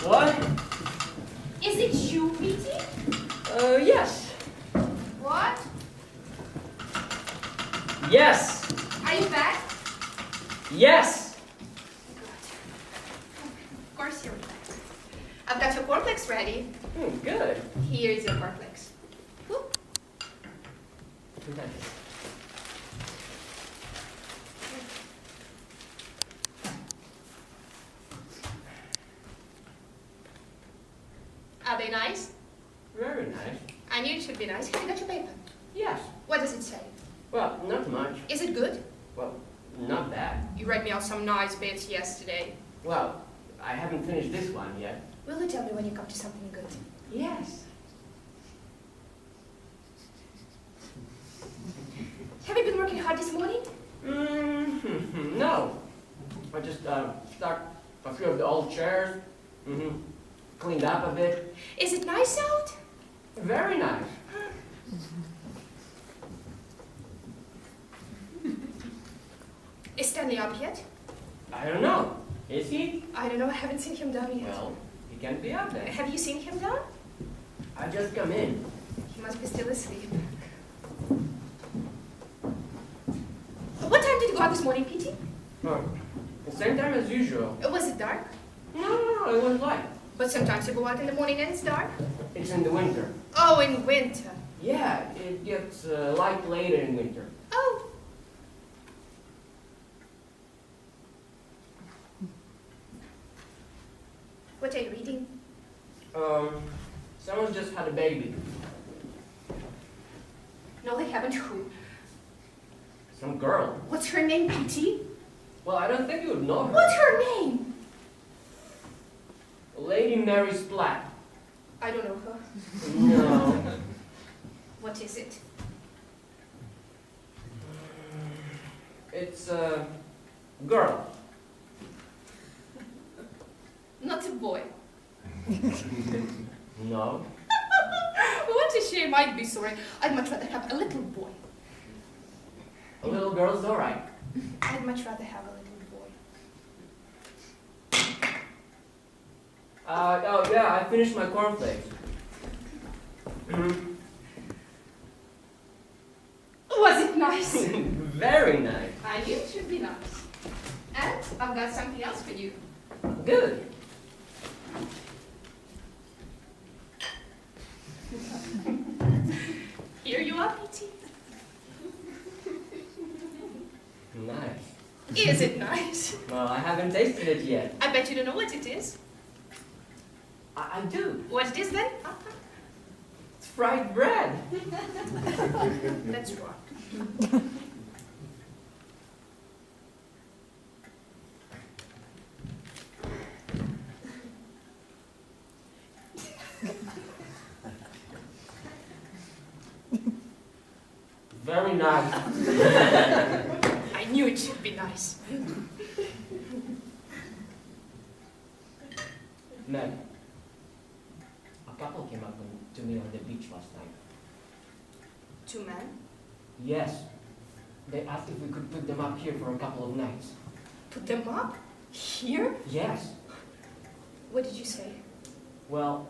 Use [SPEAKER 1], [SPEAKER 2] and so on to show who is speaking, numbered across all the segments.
[SPEAKER 1] What?
[SPEAKER 2] Is it you, Petey?
[SPEAKER 1] Yes.
[SPEAKER 2] What?
[SPEAKER 1] Yes.
[SPEAKER 2] Are you back?
[SPEAKER 1] Yes.
[SPEAKER 2] Good. Of course you're back. I've got your cornflakes ready.
[SPEAKER 1] Good.
[SPEAKER 2] Here is your cornflakes. Whoop. Are they nice?
[SPEAKER 1] Very nice.
[SPEAKER 2] I knew it should be nice. Have you got your paper?
[SPEAKER 1] Yes.
[SPEAKER 2] What does it say?
[SPEAKER 1] Well, not much.
[SPEAKER 2] Is it good?
[SPEAKER 1] Well, not bad.
[SPEAKER 2] You read me out some nice bits yesterday.
[SPEAKER 1] Well, I haven't finished this one yet.
[SPEAKER 2] Will you tell me when you come to something good?
[SPEAKER 1] Yes.
[SPEAKER 2] Have you been working hard this morning?
[SPEAKER 1] No. I just stuck a few of the old chairs. Cleaned up a bit.
[SPEAKER 2] Is it nice out?
[SPEAKER 1] Very nice.
[SPEAKER 2] Is Stanley up yet?
[SPEAKER 1] I don't know. Is he?
[SPEAKER 2] I don't know. I haven't seen him down yet.
[SPEAKER 1] Well, he can't be up there.
[SPEAKER 2] Have you seen him down?
[SPEAKER 1] I just come in.
[SPEAKER 2] He must be still asleep. What time did you go out this morning, Petey?
[SPEAKER 1] Oh, the same time as usual.
[SPEAKER 2] Was it dark?
[SPEAKER 1] No, it was light.
[SPEAKER 2] But sometimes you go out in the morning and it's dark.
[SPEAKER 1] It's in the winter.
[SPEAKER 2] Oh, in winter.
[SPEAKER 1] Yeah, it gets light later in winter.
[SPEAKER 2] Oh. What are you reading?
[SPEAKER 1] Someone just had a baby.
[SPEAKER 2] No, they haven't. Who?
[SPEAKER 1] Some girl.
[SPEAKER 2] What's her name, Petey?
[SPEAKER 1] Well, I don't think you would know her.
[SPEAKER 2] What's her name?
[SPEAKER 1] Lady Mary Splat.
[SPEAKER 2] I don't know her.
[SPEAKER 1] No.
[SPEAKER 2] What is it?
[SPEAKER 1] It's a girl.
[SPEAKER 2] Not a boy.
[SPEAKER 1] No.
[SPEAKER 2] What a shame. I'd be sorry. I'd much rather have a little boy.
[SPEAKER 1] A little girl's all right.
[SPEAKER 2] I'd much rather have a little boy.
[SPEAKER 1] Oh yeah, I finished my cornflakes.
[SPEAKER 2] Was it nice?
[SPEAKER 1] Very nice.
[SPEAKER 2] I knew it should be nice. And I've got something else for you.
[SPEAKER 1] Good.
[SPEAKER 2] Here you are, Petey.
[SPEAKER 1] Nice.
[SPEAKER 2] Is it nice?
[SPEAKER 1] Well, I haven't tasted it yet.
[SPEAKER 2] I bet you don't know what it is.
[SPEAKER 1] I do.
[SPEAKER 2] What it is then?
[SPEAKER 1] It's fried bread.
[SPEAKER 2] That's wrong.
[SPEAKER 1] Very nice.
[SPEAKER 2] I knew it should be nice.
[SPEAKER 1] Meg, a couple came up to me on the beach last night.
[SPEAKER 2] 2 men?
[SPEAKER 1] Yes. They asked if we could put them up here for a couple of nights.
[SPEAKER 2] Put them up? Here?
[SPEAKER 1] Yes.
[SPEAKER 2] What did you say?
[SPEAKER 1] Well,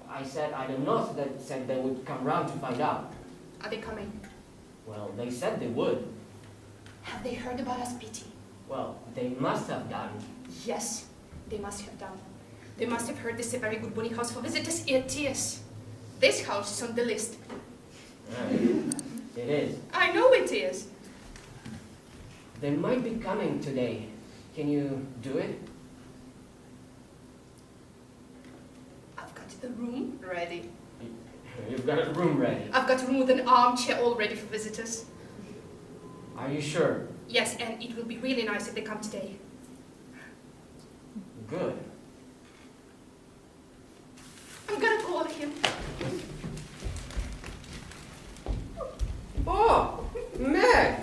[SPEAKER 1] I said I don't know, so they said they would come round to find out.
[SPEAKER 2] Are they coming?
[SPEAKER 1] Well, they said they would.
[SPEAKER 2] Have they heard about us, Petey?
[SPEAKER 1] Well, they must have done.
[SPEAKER 2] Yes, they must have done. They must have heard this is a very good boarding house for visitors. It is. This house is on the list.
[SPEAKER 1] It is.
[SPEAKER 2] I know it is.
[SPEAKER 1] They might be coming today. Can you do it?
[SPEAKER 2] I've got the room ready.
[SPEAKER 1] You've got a room ready.
[SPEAKER 2] I've got a room with an armchair all ready for visitors.
[SPEAKER 1] Are you sure?
[SPEAKER 2] Yes, and it will be really nice if they come today.
[SPEAKER 1] Good.
[SPEAKER 2] I'm gonna call him.
[SPEAKER 1] Oh, Meg!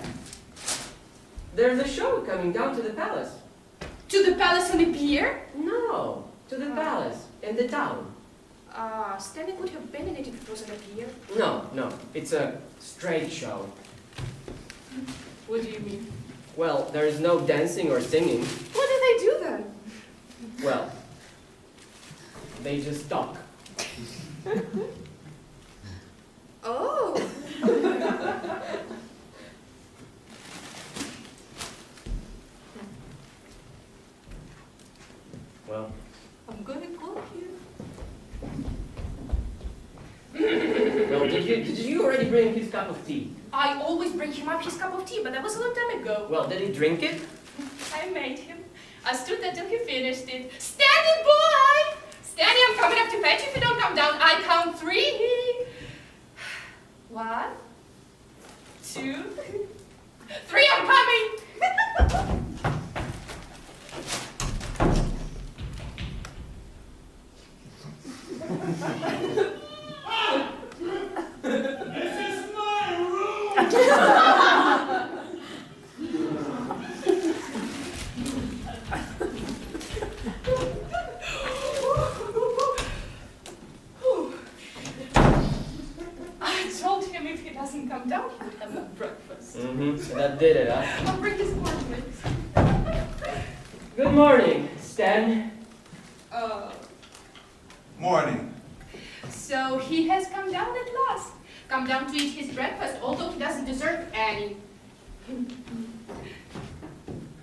[SPEAKER 1] There's a show coming down to the palace.
[SPEAKER 2] To the palace on the pier?
[SPEAKER 1] No, to the palace in the town.
[SPEAKER 2] Stanley would have been in it if it wasn't a pier.
[SPEAKER 1] No, it's a straight show.
[SPEAKER 2] What do you mean?
[SPEAKER 1] Well, there is no dancing or singing.
[SPEAKER 2] What do they do then?
[SPEAKER 1] Well, they just talk.
[SPEAKER 2] Oh.
[SPEAKER 1] Well,
[SPEAKER 2] I'm gonna call him.
[SPEAKER 1] well, did you already bring his cup of tea?
[SPEAKER 2] I always bring him up his cup of tea, but that was a long time ago.
[SPEAKER 1] Well, did he drink it?
[SPEAKER 2] I made him. I stood there till he finished it. Stanley boy! Stanley, I'm coming up to fetch you if you don't come down. I count 3. 1, 2, 3, I'm coming! I told him if he doesn't come down, he would have no breakfast.
[SPEAKER 1] So that did it, huh?
[SPEAKER 2] I'll bring his cornflakes.
[SPEAKER 1] Good morning, Stan.
[SPEAKER 3] Morning.
[SPEAKER 2] So he has come down at last. Come down to eat his breakfast, although he doesn't deserve any.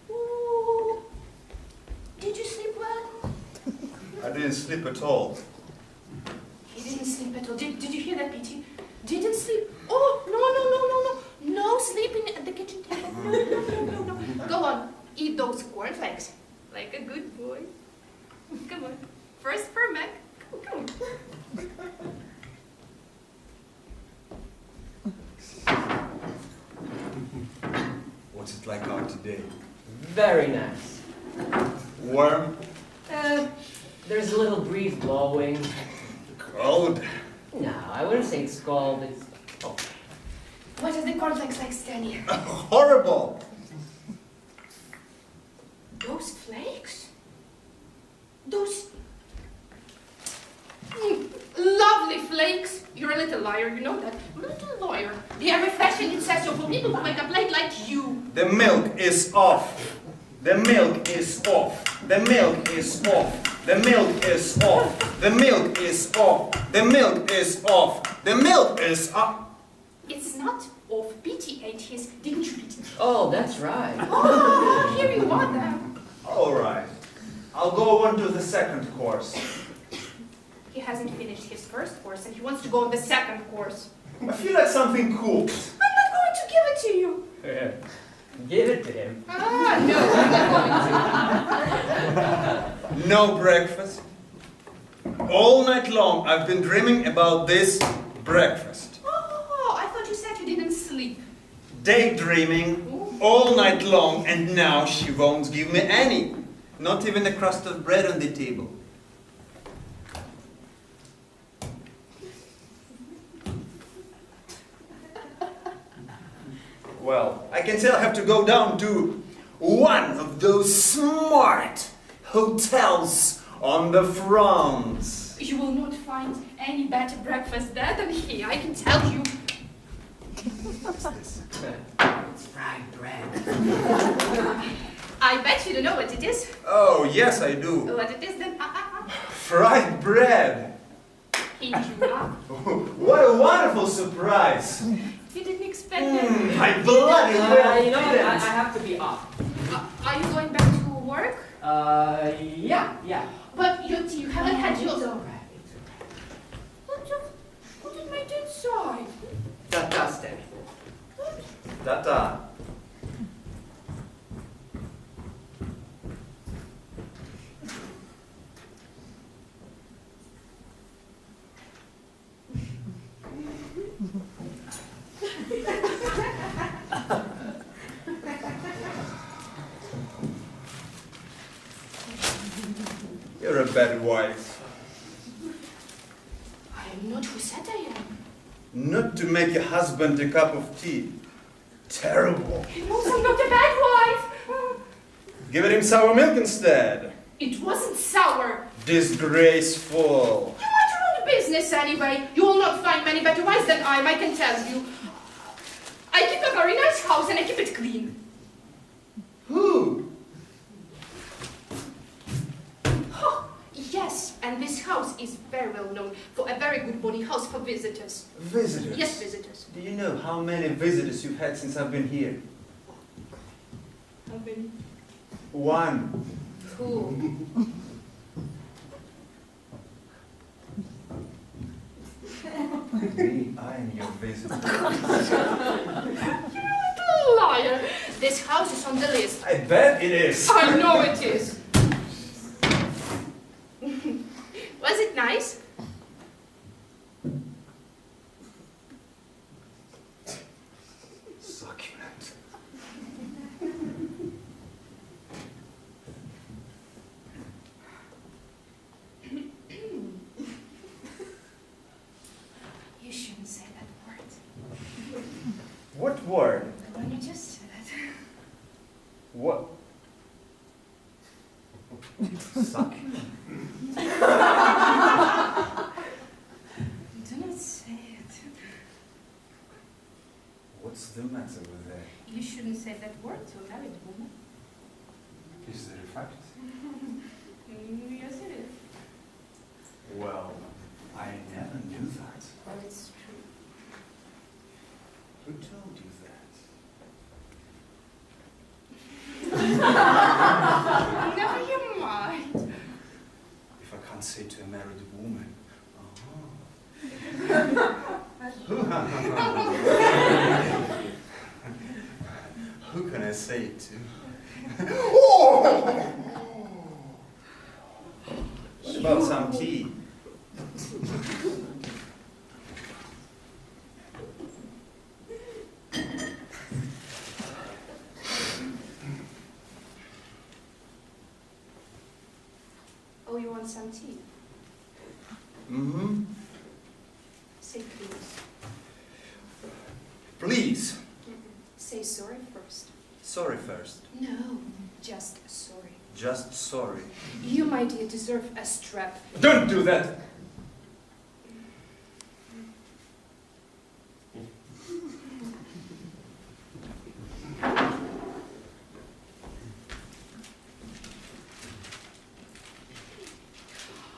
[SPEAKER 2] Ooh. Did you sleep well?
[SPEAKER 3] I didn't sleep at all.
[SPEAKER 2] He didn't sleep at all. Did you hear that, Petey? Didn't sleep. Oh, no. No sleeping at the kitchen table. No. Go on, eat those cornflakes. Like a good boy. Come on. First for Mac. Come on.
[SPEAKER 3] What's it like out today?
[SPEAKER 1] Very nice.
[SPEAKER 3] Warm?
[SPEAKER 1] There's a little breeze blowing.
[SPEAKER 3] Cold?
[SPEAKER 1] No, I wouldn't say it's cold. It's
[SPEAKER 2] What are the cornflakes like, Stanley?
[SPEAKER 3] Horrible!
[SPEAKER 2] Those flakes? Those lovely flakes. You're a little liar, you know that. Little liar. They are refreshing in so for people who make up late like you.
[SPEAKER 3] The milk is off. The milk is off. The milk is off. The milk is off. The milk is off. The milk is off. The milk is off.
[SPEAKER 2] It's not off. Petey ate his, didn't you, Petey?
[SPEAKER 1] Oh, that's right.
[SPEAKER 2] Oh, here you are then.
[SPEAKER 3] All right. I'll go on to the second course.
[SPEAKER 2] He hasn't finished his first course and he wants to go on the second course.
[SPEAKER 3] I feel like something cooked.
[SPEAKER 2] I'm not going to give it to you.
[SPEAKER 1] Give it to him.
[SPEAKER 2] No, I'm not going to.
[SPEAKER 3] No breakfast. All night long I've been dreaming about this breakfast.
[SPEAKER 2] Oh, I thought you said you didn't sleep.
[SPEAKER 3] Daydreaming all night long, and now she won't give me any. Not even a crust of bread on the table. Well, I can tell I have to go down to one of those smart hotels on the France.
[SPEAKER 2] You will not find any better breakfast there than here, I can tell you.
[SPEAKER 3] What's this?
[SPEAKER 1] It's fried bread.
[SPEAKER 2] I bet you don't know what it is.
[SPEAKER 3] Oh, yes, I do.
[SPEAKER 2] What it is then?
[SPEAKER 3] Fried bread.
[SPEAKER 2] Here you are.
[SPEAKER 3] What a wonderful surprise.
[SPEAKER 2] You didn't expected.
[SPEAKER 3] My bloody well
[SPEAKER 1] You know what? I
[SPEAKER 3] didn't.
[SPEAKER 1] have to be off.
[SPEAKER 2] Are you going back to work?
[SPEAKER 1] Yeah.
[SPEAKER 2] But you haven't had yours.
[SPEAKER 1] It's alright. It's alright.
[SPEAKER 2] Put it right inside.
[SPEAKER 1] That's it.
[SPEAKER 3] Ta-ta. You're a bad wife.
[SPEAKER 2] I am not who said I am.
[SPEAKER 3] Not to make your husband a cup of tea. Terrible.
[SPEAKER 2] He knows I'm not a bad wife.
[SPEAKER 3] Give him sour milk instead.
[SPEAKER 2] It wasn't sour.
[SPEAKER 3] Disgraceful.
[SPEAKER 2] You want your own business anyway. You will not find many better wives than I can tell you. I keep a very nice house and I keep it clean.
[SPEAKER 3] Who?
[SPEAKER 2] Oh, yes, and this house is very well known for a very good boarding house for visitors.
[SPEAKER 3] Visitors?
[SPEAKER 2] Yes, visitors.
[SPEAKER 3] Do you know how many visitors you've had since I've been here?
[SPEAKER 2] How many?
[SPEAKER 3] One.
[SPEAKER 2] Who?
[SPEAKER 3] Me, I am your visitor.
[SPEAKER 2] You little liar. This house is on the list.
[SPEAKER 3] I bet it is.
[SPEAKER 2] I know it is. Was it nice?
[SPEAKER 3] Succulent.
[SPEAKER 2] You shouldn't say that word.
[SPEAKER 3] What word?
[SPEAKER 2] The one you just said.
[SPEAKER 3] What? Succulent.
[SPEAKER 2] Do not say it.
[SPEAKER 3] What's the matter with that?
[SPEAKER 2] You shouldn't say that word to a married woman.
[SPEAKER 3] Is there a fact?
[SPEAKER 2] Yes, it is.
[SPEAKER 3] Well, I never knew that.
[SPEAKER 2] Well, it's true.
[SPEAKER 3] Who told you that?
[SPEAKER 2] Never you mind.
[SPEAKER 3] If I can't say to a married woman, who can I say it to? What about some tea?
[SPEAKER 2] Oh, you want some tea?
[SPEAKER 3] Mm-hmm.
[SPEAKER 2] Say please.
[SPEAKER 3] Please.
[SPEAKER 2] Say sorry first.
[SPEAKER 3] Sorry first.
[SPEAKER 2] No, just sorry.
[SPEAKER 3] Just sorry.
[SPEAKER 2] You, my dear, deserve a strap.
[SPEAKER 3] Don't do that!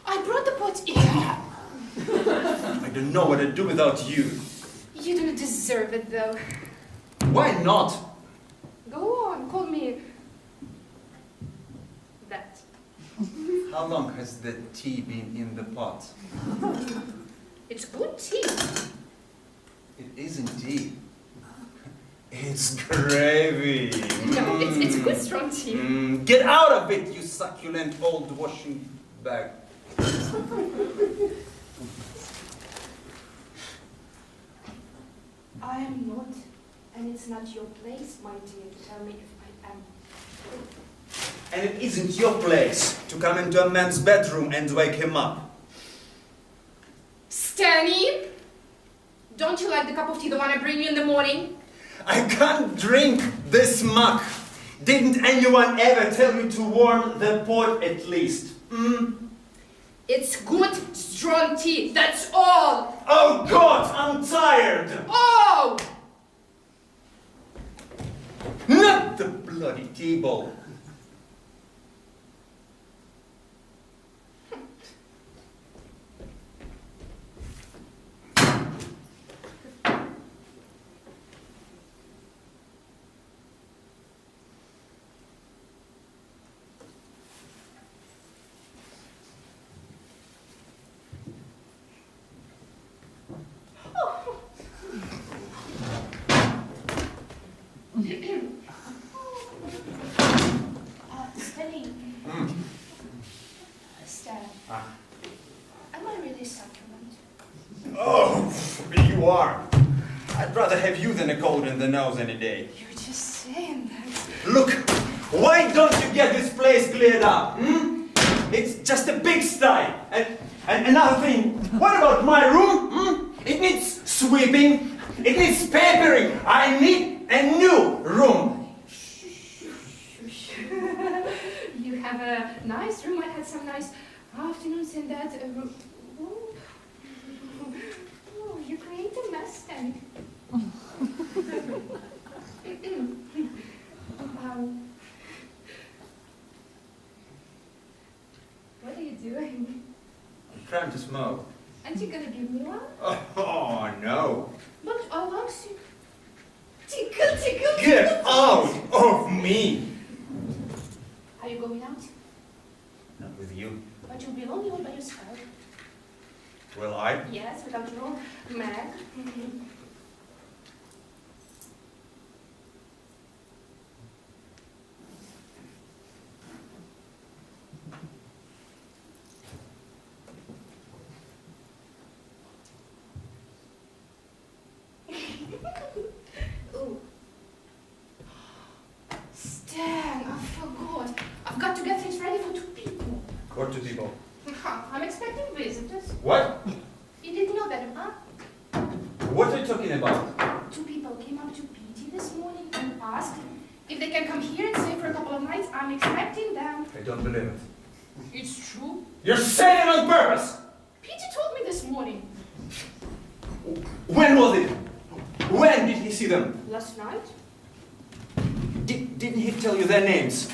[SPEAKER 2] I brought the pot in.
[SPEAKER 3] I don't know what I'd do without you.
[SPEAKER 2] You don't deserve it, though.
[SPEAKER 3] Why not?
[SPEAKER 2] Go on, call me that.
[SPEAKER 3] How long has the tea been in the pot?
[SPEAKER 2] It's good tea.
[SPEAKER 3] It isn't tea. It's gravy.
[SPEAKER 2] No, it's good strong tea.
[SPEAKER 3] Get out of it, you succulent old washing bag.
[SPEAKER 2] I am not, and it's not your place, my dear, to tell me if I am.
[SPEAKER 3] And it isn't your place to come into a man's bedroom and wake him up.
[SPEAKER 2] Stanny, don't you like the cup of tea, the one I bring you in the morning?
[SPEAKER 3] I can't drink this muck. Didn't anyone ever tell you to warm the pot at least?
[SPEAKER 2] It's good, strong tea, that's all!
[SPEAKER 3] Oh God, I'm tired!
[SPEAKER 2] Oh!
[SPEAKER 3] Not the bloody tea bowl.
[SPEAKER 2] Stanley.
[SPEAKER 3] Mm.
[SPEAKER 2] Stan.
[SPEAKER 3] Ah.
[SPEAKER 2] Am I really succulent?
[SPEAKER 3] Oh, you are. I'd rather have you than a cold in the nose any day.
[SPEAKER 2] You're just saying that.
[SPEAKER 3] Look, why don't you get this place cleared up? It's just a pigsty. And another thing, what about my room? It needs sweeping. It needs papering. I need a new room.
[SPEAKER 2] You have a nice room. I had some nice afternoons in that room. Oh, you create a mess, then. What are you doing?
[SPEAKER 3] I'm trying to smoke.
[SPEAKER 2] Aren't you gonna give me one?
[SPEAKER 3] Oh, no.
[SPEAKER 2] But I want to. Tickle, tickle,
[SPEAKER 3] Get
[SPEAKER 2] tickle.
[SPEAKER 3] out of me.
[SPEAKER 2] Are you going out?
[SPEAKER 3] Not with you.
[SPEAKER 2] But you'll be lonely all by yourself.
[SPEAKER 3] Will I?
[SPEAKER 2] Yes, without your Meg. Ooh. Stan, I forgot. I've got to get things ready for 2 people.
[SPEAKER 3] What two people?
[SPEAKER 2] I'm expecting visitors.
[SPEAKER 3] What?
[SPEAKER 2] You didn't know that, huh?
[SPEAKER 3] What are you talking about?
[SPEAKER 2] 2 people came up to Petey this morning and asked if they can come here and stay for a couple of nights. I'm expecting them.
[SPEAKER 3] I don't believe it.
[SPEAKER 2] It's true.
[SPEAKER 3] You're saying it on purpose!
[SPEAKER 2] Petey told me this morning.
[SPEAKER 3] When was it? When did he see them?
[SPEAKER 2] Last night?
[SPEAKER 3] Didn't he tell you their names?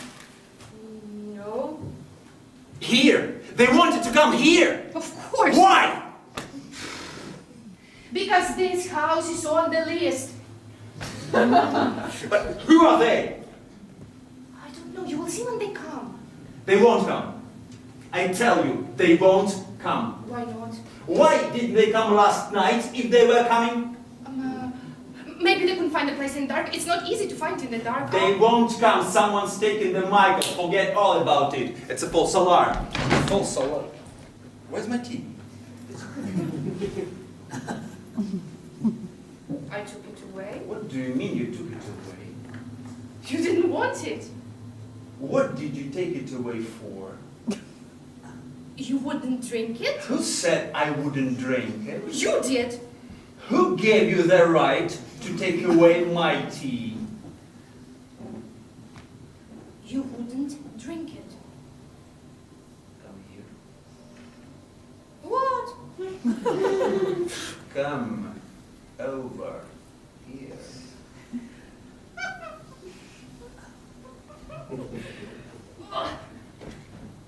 [SPEAKER 2] No.
[SPEAKER 3] Here! They wanted to come here!
[SPEAKER 2] Of course.
[SPEAKER 3] Why?
[SPEAKER 2] Because this house is on the list.
[SPEAKER 3] But who are they?
[SPEAKER 2] I don't know. You will see when they come.
[SPEAKER 3] They won't come. I tell you, they won't come.
[SPEAKER 2] Why not?
[SPEAKER 3] Why didn't they come last night if they were coming?
[SPEAKER 2] Maybe they couldn't find a place in the dark. It's not easy to find in the dark.
[SPEAKER 3] They won't come. Someone's taken the mic off. Forget all about it. It's a false alarm. False alarm. Where's my tea?
[SPEAKER 2] I took it away.
[SPEAKER 3] What do you mean you took it away?
[SPEAKER 2] You didn't want it.
[SPEAKER 3] What did you take it away for?
[SPEAKER 2] You wouldn't drink it.
[SPEAKER 3] Who said I wouldn't drink it?
[SPEAKER 2] You did.
[SPEAKER 3] Who gave you the right to take away my tea?
[SPEAKER 2] You wouldn't drink it.
[SPEAKER 3] Come here.
[SPEAKER 2] What?
[SPEAKER 3] Come over here.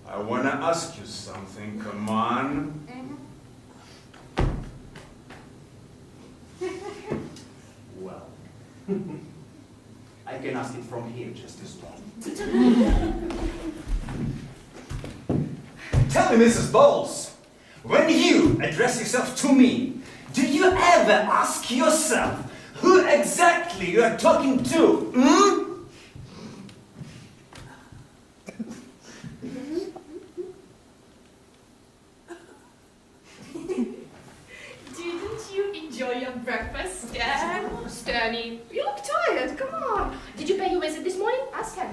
[SPEAKER 3] I want to ask you something. Come on. Well, I can ask it from here just as well. Tell me, Mrs. Bowles, when you address yourself to me, do you ever ask yourself who exactly you are talking to?
[SPEAKER 2] Didn't you enjoy your breakfast, Stan? Stanny, you look tired. Come on. Did you pay your visit this morning? Ask him.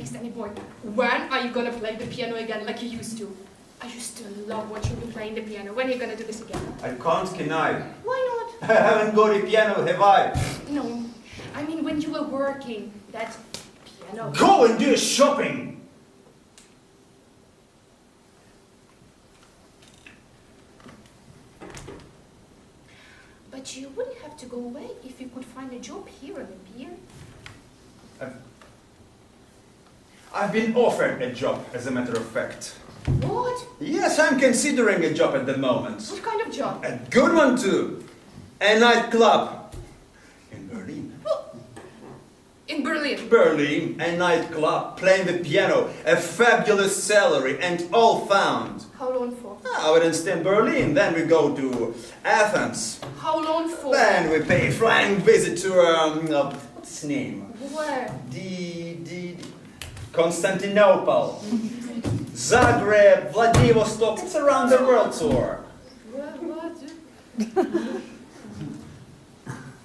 [SPEAKER 2] Stanny boy. When are you gonna play the piano again like you used to? I used to love watching you playing the piano. When are you gonna do this again?
[SPEAKER 3] I can't deny.
[SPEAKER 2] Why
[SPEAKER 3] I haven't got a piano, have I?
[SPEAKER 2] not? No. I mean when you were working, that piano.
[SPEAKER 3] Go and do shopping!
[SPEAKER 2] But you wouldn't have to go away if you could find a job here on the pier.
[SPEAKER 3] I've been offered a job, as a matter of fact.
[SPEAKER 2] What?
[SPEAKER 3] Yes, I'm considering a job at the moment.
[SPEAKER 2] What kind of job?
[SPEAKER 3] A good one too. A nightclub. In Berlin.
[SPEAKER 2] In Berlin.
[SPEAKER 3] Berlin, a nightclub, playing the piano, a fabulous salary, and all found.
[SPEAKER 2] How long for?
[SPEAKER 3] I would stay in Berlin, then we go to Athens.
[SPEAKER 2] How How long for?
[SPEAKER 3] Then we pay a flying visit to, what's his name?
[SPEAKER 2] Where?
[SPEAKER 3] Constantinople, Zagreb, Vladivostok. It's around the world tour.
[SPEAKER 2] What?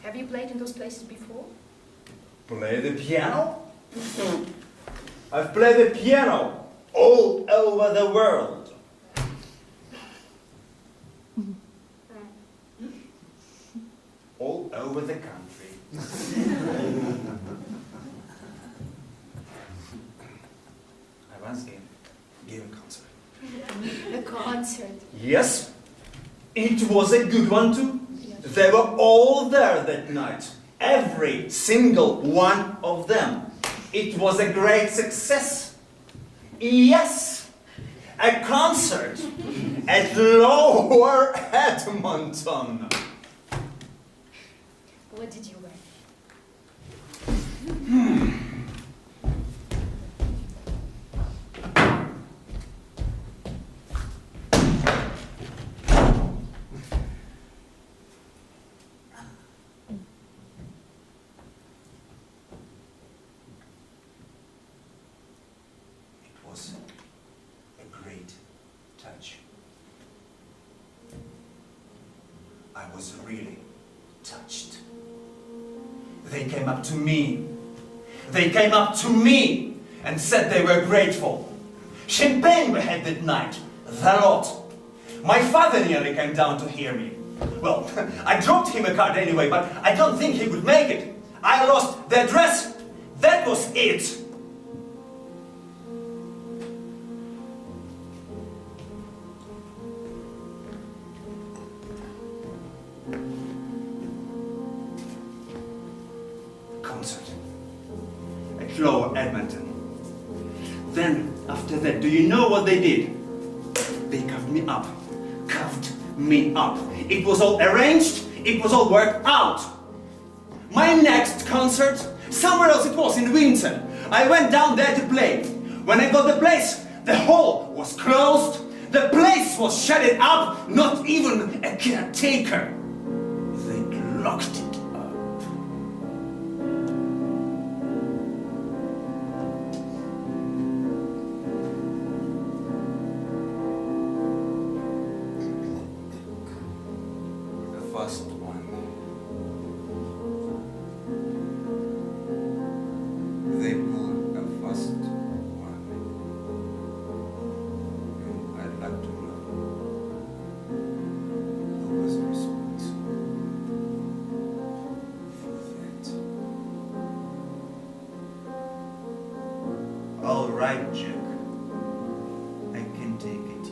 [SPEAKER 2] Have you played in those places before?
[SPEAKER 3] Play the piano? I've played the piano all over the world. All over the country. I once gave a concert.
[SPEAKER 2] A concert.
[SPEAKER 3] Yes, it was a good one too.
[SPEAKER 2] Yes.
[SPEAKER 3] They were all there that night. Every single one of them. It was a great success. Yes, a concert at Lower Edmonton.
[SPEAKER 2] What did you wear?
[SPEAKER 3] It was a great touch. I was really touched. They came up to me. They came up to me and said they were grateful. Champagne we had that night. The lot. My father nearly came down to hear me. Well, I dropped him a card anyway, but I don't think he would make it. I lost the address. That was it. Concert at Lower Edmonton. Then, after that, do you know what they did? They cuffed me up. Cuffed me up. It was all arranged. It was all worked out. My next concert, somewhere else it was in winter. I went down there to play. When I got the place, the hall was closed. The place was shutted up. Not even a caretaker. They locked it up. First one. They pulled a first one. I'd like to know who was responsible for that. All right, Jack. I can take it.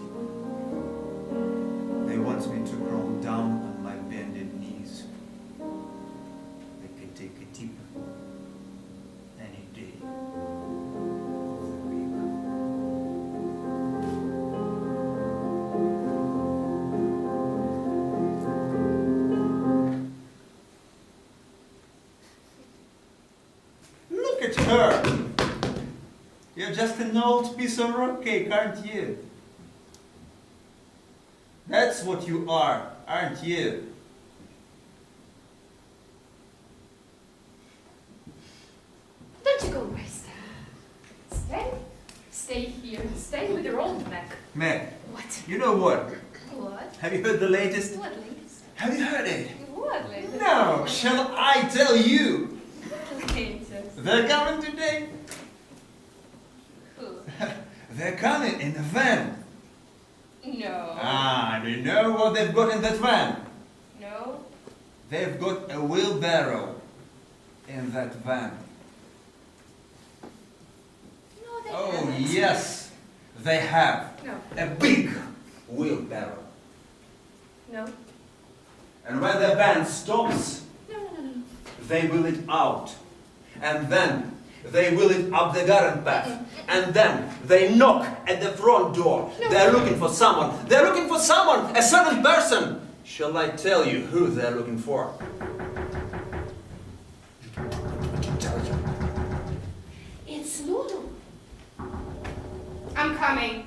[SPEAKER 3] They want me to crawl down on my bended knees. They can take a tip any day of the week. Look at her! You're just an old piece of rock cake, aren't you? That's what you are, aren't you?
[SPEAKER 2] Don't you go rest. Stay. Stay here. Stay with your old Mac.
[SPEAKER 3] Meg,
[SPEAKER 2] What?
[SPEAKER 3] you know what?
[SPEAKER 2] What?
[SPEAKER 3] Have you heard the latest?
[SPEAKER 2] What, ladies?
[SPEAKER 3] Have you heard it?
[SPEAKER 2] What, ladies?
[SPEAKER 3] No, shall I tell you?
[SPEAKER 2] Ladies.
[SPEAKER 3] They're coming today.
[SPEAKER 2] Who?
[SPEAKER 3] They're coming in a van.
[SPEAKER 2] No.
[SPEAKER 3] Ah, do you know what they've got in that van?
[SPEAKER 2] No.
[SPEAKER 3] They've got a wheelbarrow in that van.
[SPEAKER 2] No, they
[SPEAKER 3] Oh,
[SPEAKER 2] haven't.
[SPEAKER 3] yes, they have.
[SPEAKER 2] No.
[SPEAKER 3] A big wheelbarrow.
[SPEAKER 2] No.
[SPEAKER 3] And when the van stops,
[SPEAKER 2] No.
[SPEAKER 3] they wheel it out. And then they wheel it up the garden path. And then they knock at the front door.
[SPEAKER 2] No.
[SPEAKER 3] They're looking for someone. They're looking for someone, a certain person. Shall I tell you who they're looking for? Tell you.
[SPEAKER 2] It's Lulu. I'm coming.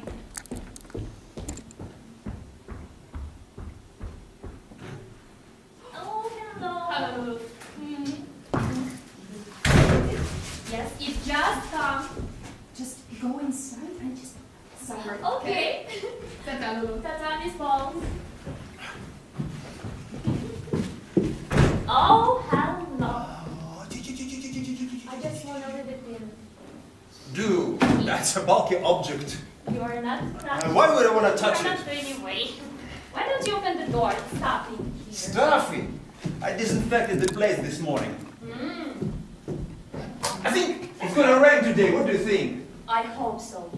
[SPEAKER 2] Yes, it just come. Just go inside and just suffer. Okay. Tata, Lulu. Tata, Miss Balls. Oh, hello. I just want a little bit in.
[SPEAKER 3] Dude, that's a bulky object.
[SPEAKER 2] You're not.
[SPEAKER 3] Why would I want to touch
[SPEAKER 2] You're
[SPEAKER 3] it?
[SPEAKER 2] not anyway. Why don't you open the door? It's stuffy here.
[SPEAKER 3] Stuffy. I disinfected the place this morning. I think it's gonna rain today. What do you think?
[SPEAKER 2] I hope so.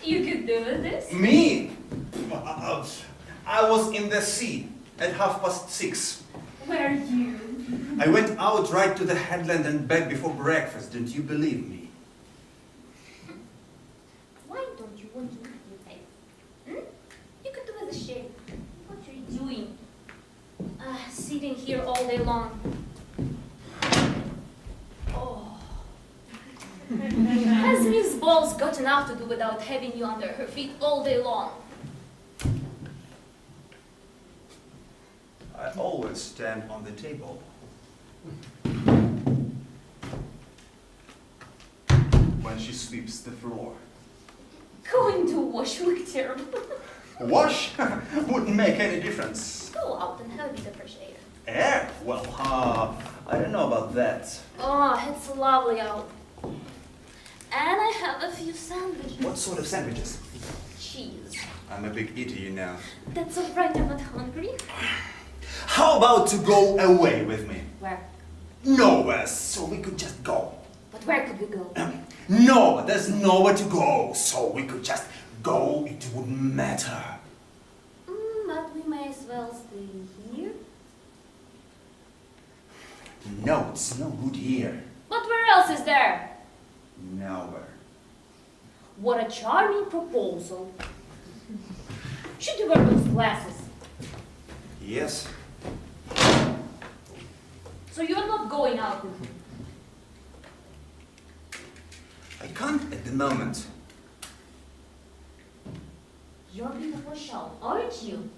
[SPEAKER 2] You could do this?
[SPEAKER 3] Me? I was in the sea at 6:30.
[SPEAKER 2] Where are you?
[SPEAKER 3] I went out right to the headland and back before breakfast. Don't you believe me?
[SPEAKER 2] Why don't you want to look at your face? You could do with a shave. What are you doing? Sitting here all day long. Oh. Has Miss Balls got enough to do without having you under her feet all day long?
[SPEAKER 3] I always stand on the table. When she sweeps the floor.
[SPEAKER 2] Going to wash look terrible.
[SPEAKER 3] Wash? Wouldn't make any difference.
[SPEAKER 2] Go out and have a bit of fresh air.
[SPEAKER 3] Air? Well, I don't know about that.
[SPEAKER 2] Oh, it's lovely out. And I have a few sandwiches.
[SPEAKER 3] What sort of sandwiches?
[SPEAKER 2] Cheese.
[SPEAKER 3] I'm a big eater, you know.
[SPEAKER 2] That's all right, I'm not hungry.
[SPEAKER 3] How about to go away with me?
[SPEAKER 2] Where?
[SPEAKER 3] Nowhere, so we could just go.
[SPEAKER 2] But where could we go?
[SPEAKER 3] No, there's nowhere to go, so we could just go, it wouldn't matter.
[SPEAKER 2] But we may as well stay here.
[SPEAKER 3] No, it's no good here.
[SPEAKER 2] But where else is there?
[SPEAKER 3] Nowhere.
[SPEAKER 2] What a charming proposal. Should you wear those glasses?
[SPEAKER 3] Yes.
[SPEAKER 2] So you're not going out with me?
[SPEAKER 3] I can't at the moment.
[SPEAKER 2] You're being partial, aren't you?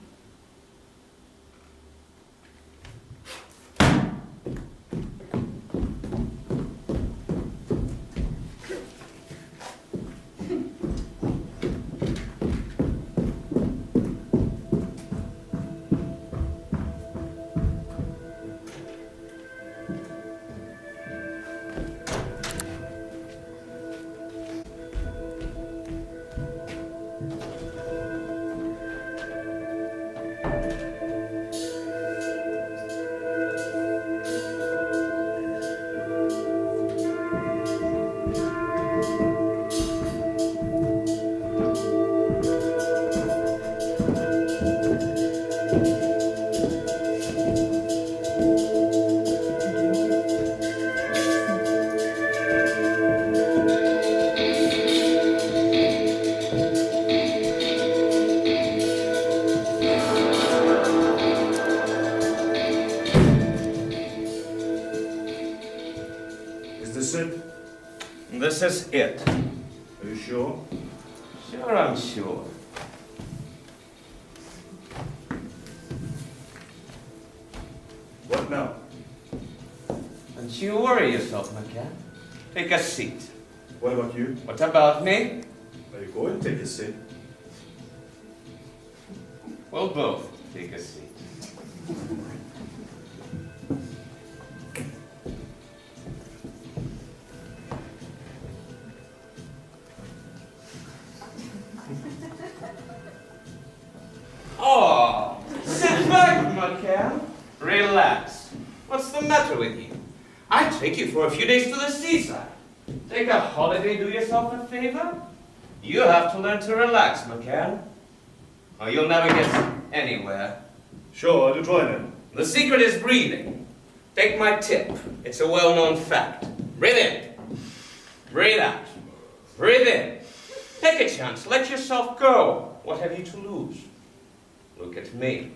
[SPEAKER 3] This is it. Are you sure?
[SPEAKER 1] Sure, I'm sure.
[SPEAKER 3] What now?
[SPEAKER 1] Don't you worry yourself, McCann. Take a seat.
[SPEAKER 3] What about you?
[SPEAKER 1] What about me?
[SPEAKER 3] Are you going to take a seat?
[SPEAKER 1] We'll both take a seat. Oh, sit back, McCann. Relax. What's the matter with you? I take you for a few days to the seaside. Take a holiday, do yourself a favor. You have to learn to relax, McCann, or you'll never get anywhere.
[SPEAKER 3] Sure, I'll try then.
[SPEAKER 1] The secret is breathing. Take my tip. It's a well-known fact. Breathe in. Breathe out. Breathe in. Take a chance. Let yourself go. What have you to lose? Look at me.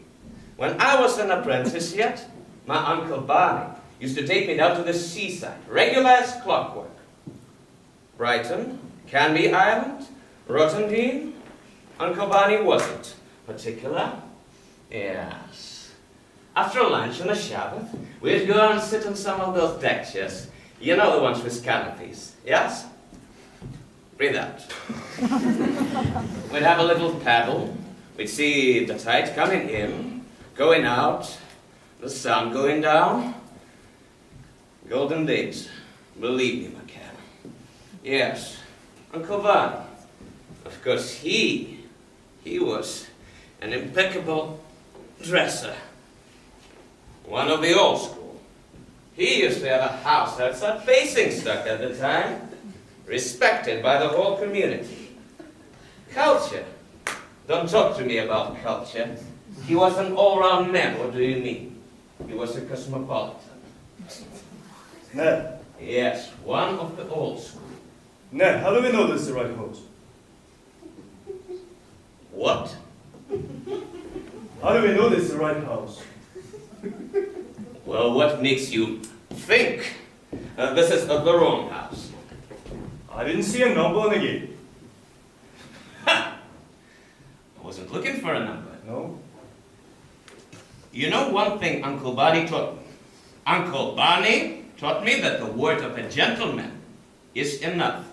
[SPEAKER 1] When I was an apprentice yet, my Uncle Barney used to take me down to the seaside, regular as clockwork. Brighton, Canby Island, Rottendean. Uncle Barney wasn't particular. Yes. After lunch on a Shabbat, we'd go and sit on some of those deck chairs. You know, the ones with canopies, yes? Read that. We'd have a little paddle. We'd see the tide coming in, going out, the sun going down. Golden days. Believe me, McCann. Yes, Uncle Barney. Of course, he was an impeccable dresser. One of the old school. He used to have a house outside Basingstoke at the time, respected by the whole community. Culture. Don't talk to me about culture. He was an all-round man. What do you mean? He was a cosmopolitan.
[SPEAKER 4] Ned,
[SPEAKER 1] Yes, one of the old school.
[SPEAKER 4] Ned, how do we know this is the right house?
[SPEAKER 1] What?
[SPEAKER 4] How do we know this is the right house?
[SPEAKER 1] Well, what makes you think this is the wrong house?
[SPEAKER 4] I didn't see a number on the gate.
[SPEAKER 1] Ha! I wasn't looking for a number.
[SPEAKER 4] No?
[SPEAKER 1] You know one thing Uncle Barney taught me? Uncle Barney taught me that the word of a gentleman is enough.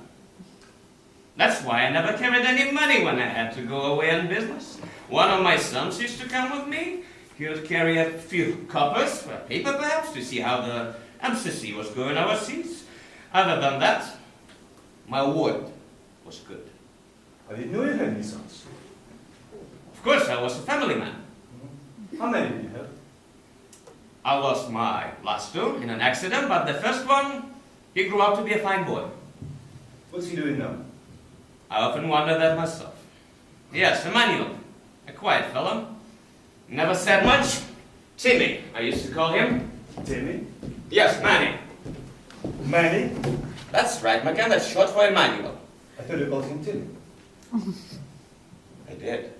[SPEAKER 1] That's why I never carried any money when I had to go away on business. One of my sons used to come with me. He would carry a few coppers, for paper perhaps, to see how the MCC was going overseas. Other than that, my word was good.
[SPEAKER 4] I didn't know you had any sons.
[SPEAKER 1] Of course, I was a family man.
[SPEAKER 4] How many did you have?
[SPEAKER 1] I lost my last two in an accident, but the first one, he grew up to be a fine boy.
[SPEAKER 4] What's he doing now?
[SPEAKER 1] I often wonder that myself. Yes, Emmanuel, a quiet fellow. Never said much. Timmy, I used to call him.
[SPEAKER 4] Timmy?
[SPEAKER 1] Yes, Manny.
[SPEAKER 4] Manny?
[SPEAKER 1] That's right, McCann, that's short for Emmanuel.
[SPEAKER 4] I thought you called him Timmy.
[SPEAKER 1] I did.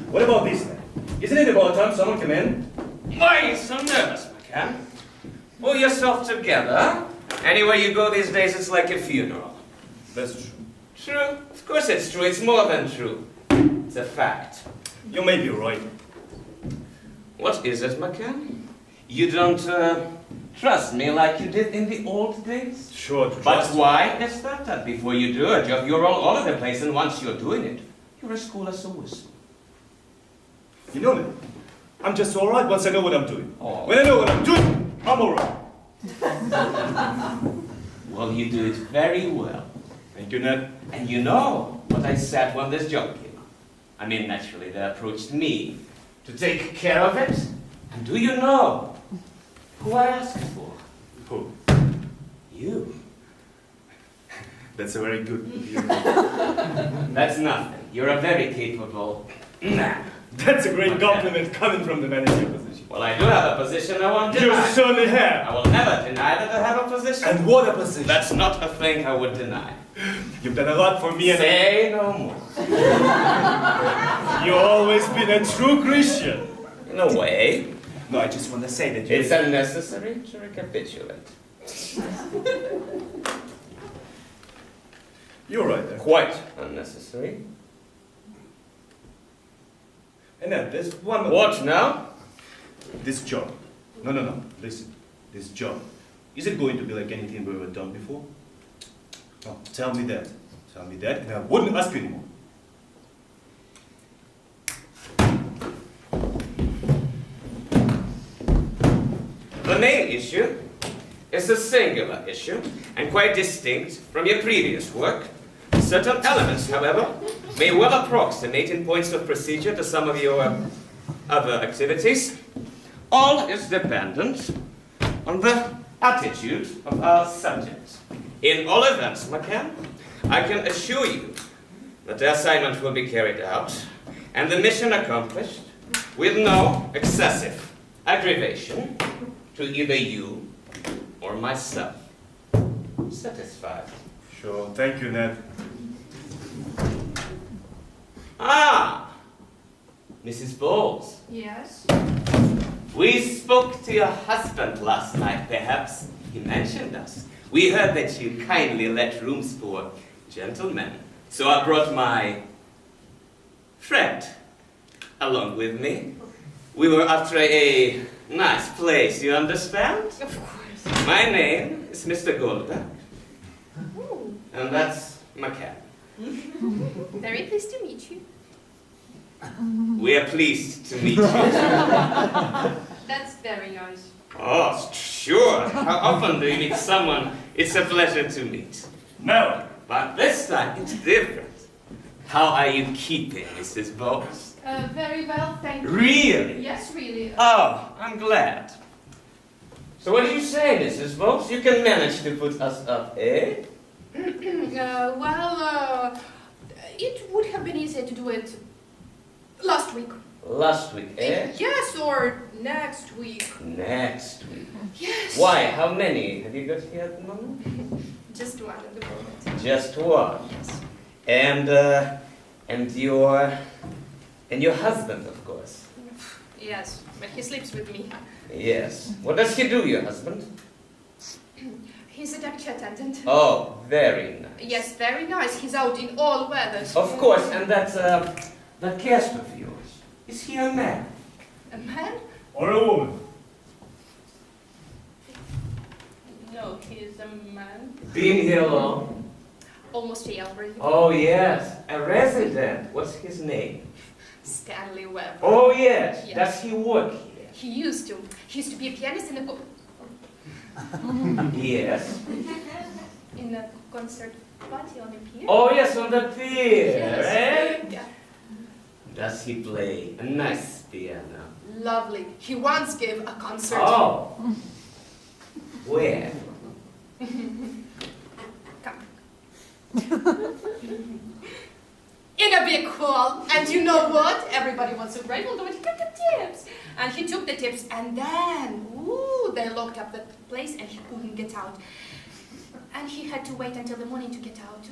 [SPEAKER 4] What about this, man? Isn't it about time someone came in?
[SPEAKER 1] Why are you so nervous, McCann? Pull yourself together. Anywhere you go these days, it's like a funeral.
[SPEAKER 4] That's true.
[SPEAKER 1] True? Of course it's true. It's more than true. It's a fact.
[SPEAKER 4] You may be right.
[SPEAKER 1] What is it, McCann? You don't trust me like you did in the old days?
[SPEAKER 4] Sure,
[SPEAKER 1] But why is that? That before you do a job, you're all over the place, and once you're doing it, you're as cool as a whistle.
[SPEAKER 4] You know that? I'm just alright once I know what I'm doing.
[SPEAKER 1] Oh.
[SPEAKER 4] When I know what I'm doing, I'm alright.
[SPEAKER 1] Well, you do it very well.
[SPEAKER 4] Thank you, Ned.
[SPEAKER 1] And you know what I said when this job came up. I mean, naturally, they approached me to take care of it. And do you know who I asked for?
[SPEAKER 4] Who?
[SPEAKER 1] You.
[SPEAKER 4] That's a very good view.
[SPEAKER 1] That's nothing. You're a very capable man.
[SPEAKER 4] That's a great compliment coming from the manager position.
[SPEAKER 1] Well, I do have a position I won't
[SPEAKER 4] You
[SPEAKER 1] deny.
[SPEAKER 4] certainly have.
[SPEAKER 1] I will never deny that I have a position.
[SPEAKER 4] And what a position.
[SPEAKER 1] That's not a thing I would deny.
[SPEAKER 4] You've done a lot for me and
[SPEAKER 1] Say no more.
[SPEAKER 4] you've always been a true Christian.
[SPEAKER 1] In a way,
[SPEAKER 4] No, I just want to say that you...
[SPEAKER 1] it's unnecessary to recapitulate.
[SPEAKER 4] You're right there.
[SPEAKER 1] Quite unnecessary.
[SPEAKER 4] And then there's one more.
[SPEAKER 1] What now?
[SPEAKER 4] This job. No. Listen. This job. Is it going to be like anything we've ever done before? No. Tell me that. Tell me that, and I wouldn't ask you anymore.
[SPEAKER 1] The main issue is a singular issue and quite distinct from your previous work. Certain elements, however, may well approximate in points of procedure to some of your other activities. All is dependent on the attitude of our subject. In all events, McCann, I can assure you that the assignment will be carried out and the mission accomplished with no excessive aggravation to either you or myself. Satisfied?
[SPEAKER 4] Sure. Thank you, Ned.
[SPEAKER 1] Ah! Mrs. Bowles,
[SPEAKER 2] Yes?
[SPEAKER 1] we spoke to your husband last night, perhaps. He mentioned us. We heard that you kindly let rooms for gentlemen. So I brought my friend along with me. We were after a nice place, you understand?
[SPEAKER 2] Of course.
[SPEAKER 1] My name is Mr. Goldberg,
[SPEAKER 2] Ooh,
[SPEAKER 1] and that's McCann.
[SPEAKER 2] very pleased to meet you.
[SPEAKER 1] We are pleased to meet you.
[SPEAKER 2] That's very nice.
[SPEAKER 1] Oh, sure. How often do you meet someone it's a pleasure to meet?
[SPEAKER 4] Now,
[SPEAKER 1] But this time it's different. How are you keeping, Mrs. Bowles?
[SPEAKER 2] Very well, thank you.
[SPEAKER 1] Really?
[SPEAKER 2] Yes, really.
[SPEAKER 1] Oh, I'm glad. So what do you say, Mrs. Bowles? You can manage to put us up, eh?
[SPEAKER 2] It would have been easier to do it last week.
[SPEAKER 1] Last week, eh?
[SPEAKER 2] Yes, or next week.
[SPEAKER 1] Next week.
[SPEAKER 2] Yes.
[SPEAKER 1] Why? How many have you got here at the moment?
[SPEAKER 2] Just one at the moment.
[SPEAKER 1] Just one.
[SPEAKER 2] Yes.
[SPEAKER 1] And your husband, of course.
[SPEAKER 2] Yes, but he sleeps with me.
[SPEAKER 1] Yes. What does he do, your husband?
[SPEAKER 2] He's a doctor attendant.
[SPEAKER 1] Oh, very nice.
[SPEAKER 2] Yes, very nice. He's out in all weathers.
[SPEAKER 1] Of course, and that Casper of yours, is he a man?
[SPEAKER 2] A man?
[SPEAKER 4] or a woman?
[SPEAKER 2] No, he is a man.
[SPEAKER 1] Been here long?
[SPEAKER 2] Almost a year already.
[SPEAKER 1] Oh, yes, a resident. What's his name?
[SPEAKER 2] Stanley Webb.
[SPEAKER 1] Oh, yes.
[SPEAKER 2] Yes.
[SPEAKER 1] Does he work here?
[SPEAKER 2] He used to. He used to be a pianist in a
[SPEAKER 1] Yes.
[SPEAKER 2] concert party on the pier.
[SPEAKER 1] Oh, yes, on the pier,
[SPEAKER 2] Yes.
[SPEAKER 1] eh?
[SPEAKER 2] Yeah.
[SPEAKER 1] Does he play a nice piano?
[SPEAKER 2] Lovely. He once gave a concert.
[SPEAKER 1] Oh. Where?
[SPEAKER 2] Come. In a big hall. And you know what? Everybody was so grateful to it. He took the tips. And he took the tips. And then, they locked up the place and he couldn't get out. And he had to wait until the morning to get out.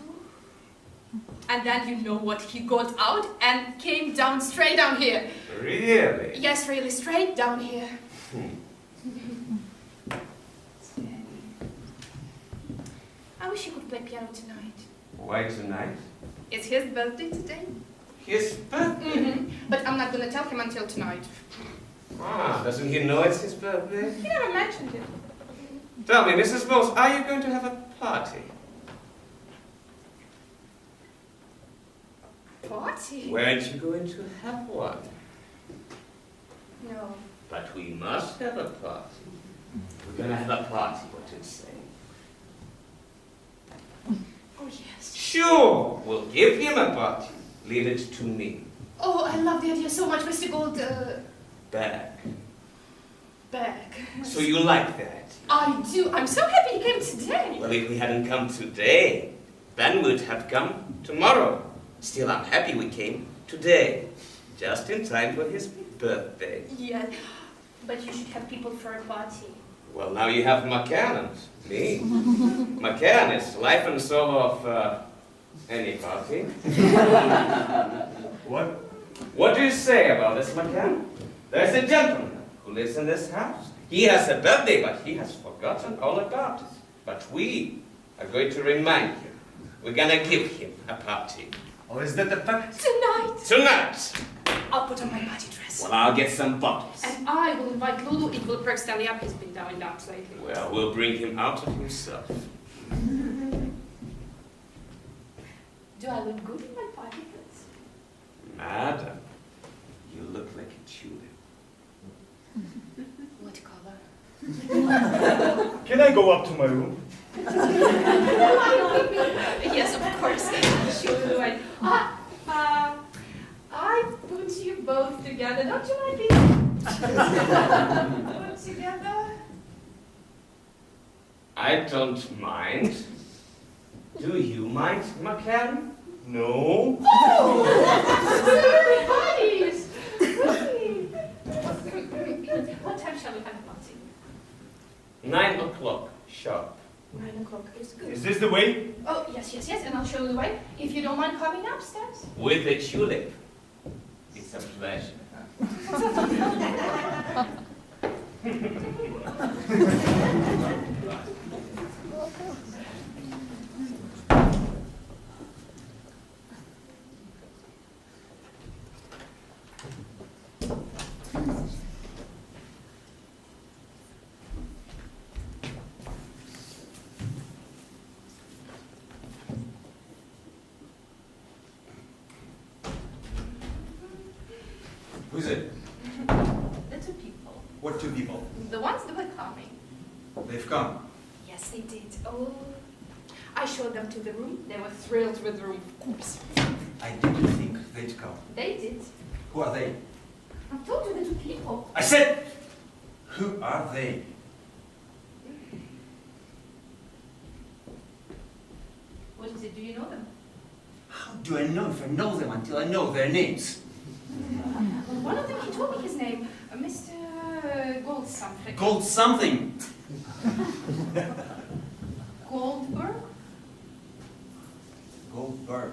[SPEAKER 2] And then you know what? He got out and came down straight down here.
[SPEAKER 1] Really?
[SPEAKER 2] Yes, really, straight down here. I wish he could play piano tonight.
[SPEAKER 1] Why tonight?
[SPEAKER 2] It's his birthday today.
[SPEAKER 1] His birthday?
[SPEAKER 2] But I'm not gonna tell him until tonight.
[SPEAKER 1] Ah, doesn't he know it's his birthday?
[SPEAKER 2] He never mentioned it.
[SPEAKER 1] Tell me, Mrs. Bowles, are you going to have a party?
[SPEAKER 2] Party?
[SPEAKER 1] Weren't you going to have one?
[SPEAKER 2] No.
[SPEAKER 1] But we must have a party. We're going to have a party, what do you say?
[SPEAKER 2] Oh, yes.
[SPEAKER 1] Sure, we'll give him a party. Leave it to me.
[SPEAKER 2] Oh, I love the idea so much, Mr.
[SPEAKER 1] Back.
[SPEAKER 2] Goldberg.
[SPEAKER 1] So you like that?
[SPEAKER 2] I do. I'm so happy he came today.
[SPEAKER 1] Well, if we hadn't come today, Ben would have come tomorrow. Still, I'm happy we came today. Just in time for his birthday.
[SPEAKER 2] Yeah, but you should have people for a party.
[SPEAKER 1] Well, now you have McCann and me. McCann is life and soul of any party.
[SPEAKER 4] What?
[SPEAKER 1] What do you say about this, McCann? There's a gentleman who lives in this house. He has a birthday, but he has forgotten all about it. But we are going to remind him. We're gonna give him a party.
[SPEAKER 4] Oh, is that a fact?
[SPEAKER 2] Tonight.
[SPEAKER 1] Tonight!
[SPEAKER 2] I'll put on my party dress.
[SPEAKER 1] Well, I'll get some bottles.
[SPEAKER 2] And I will invite Lulu. It will perk Stanley up. He's been down in dumps lately.
[SPEAKER 1] Well, we'll bring him out of himself.
[SPEAKER 2] Do I look good in my party dress?
[SPEAKER 1] Madam, you look like a tulip.
[SPEAKER 2] What color?
[SPEAKER 4] Can I go up to my room?
[SPEAKER 2] Yes, of course. Sure, right. I put you both together. Don't you like it? Put together.
[SPEAKER 1] I don't mind. Do you mind, McCann?
[SPEAKER 4] No.
[SPEAKER 2] Oh! Everybody's! What time shall we have a party?
[SPEAKER 1] 9 o'clock, sharp.
[SPEAKER 2] 9 o'clock is good.
[SPEAKER 4] Is this the way?
[SPEAKER 2] Oh, yes, and I'll show you the way. If you don't mind coming upstairs.
[SPEAKER 1] With a tulip. It's a pleasure.
[SPEAKER 3] Who's it?
[SPEAKER 2] The two people.
[SPEAKER 3] What two people?
[SPEAKER 2] The ones that were coming.
[SPEAKER 3] They've come.
[SPEAKER 2] Yes, they did. Oh. I showed them to the room. They were thrilled with the room, of course.
[SPEAKER 3] I didn't think they'd come.
[SPEAKER 2] They did.
[SPEAKER 3] Who are they?
[SPEAKER 2] I told you the two people.
[SPEAKER 3] I said, who are they?
[SPEAKER 2] What is it? Do you know them?
[SPEAKER 3] How do I know if I know them until I know their names?
[SPEAKER 2] Well, one of them, he told me his name. Mr. Gold something.
[SPEAKER 3] Gold something.
[SPEAKER 2] Goldberg?
[SPEAKER 3] Goldberg.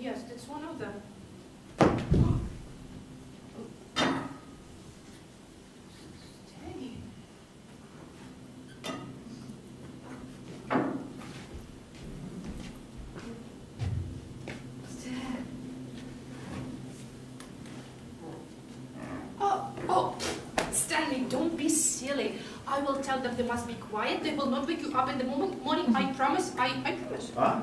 [SPEAKER 2] Yes, that's one of them. Steady. Oh, Stanley, don't be silly. I will tell them they must be quiet. They will not wake you up in the morning. I promise. I promise.
[SPEAKER 3] Huh?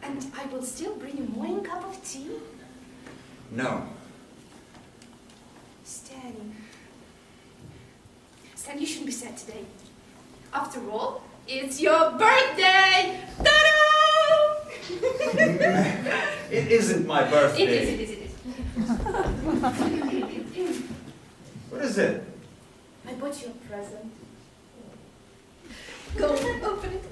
[SPEAKER 2] And I will still bring you morning cup of tea.
[SPEAKER 3] No.
[SPEAKER 2] Stan, you shouldn't be sad today. After all, it's your birthday! Ta-da!
[SPEAKER 3] It isn't my birthday.
[SPEAKER 2] It is.
[SPEAKER 3] What is it?
[SPEAKER 2] I bought you a present. Go, open it.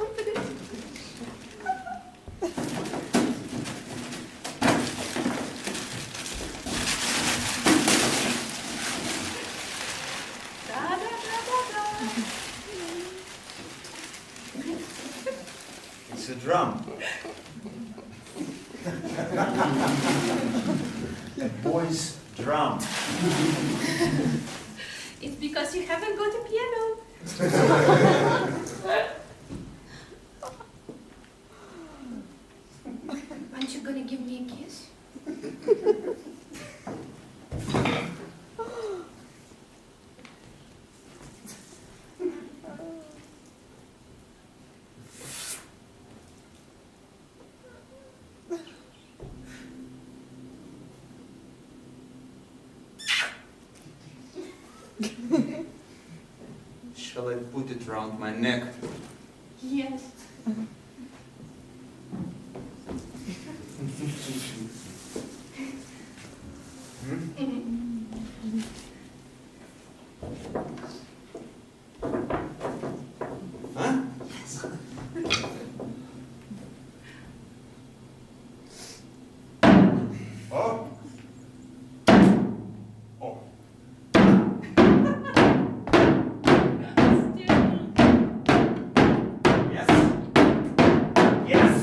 [SPEAKER 2] Da-da-da-da-da.
[SPEAKER 3] It's a drum. A boy's drum.
[SPEAKER 2] It's because you haven't got a piano. Aren't you gonna give me a kiss?
[SPEAKER 3] Shall I put it round my neck?
[SPEAKER 2] Yes.
[SPEAKER 3] Huh?
[SPEAKER 2] Yes.
[SPEAKER 3] Oh. Oh. Yes. Yes.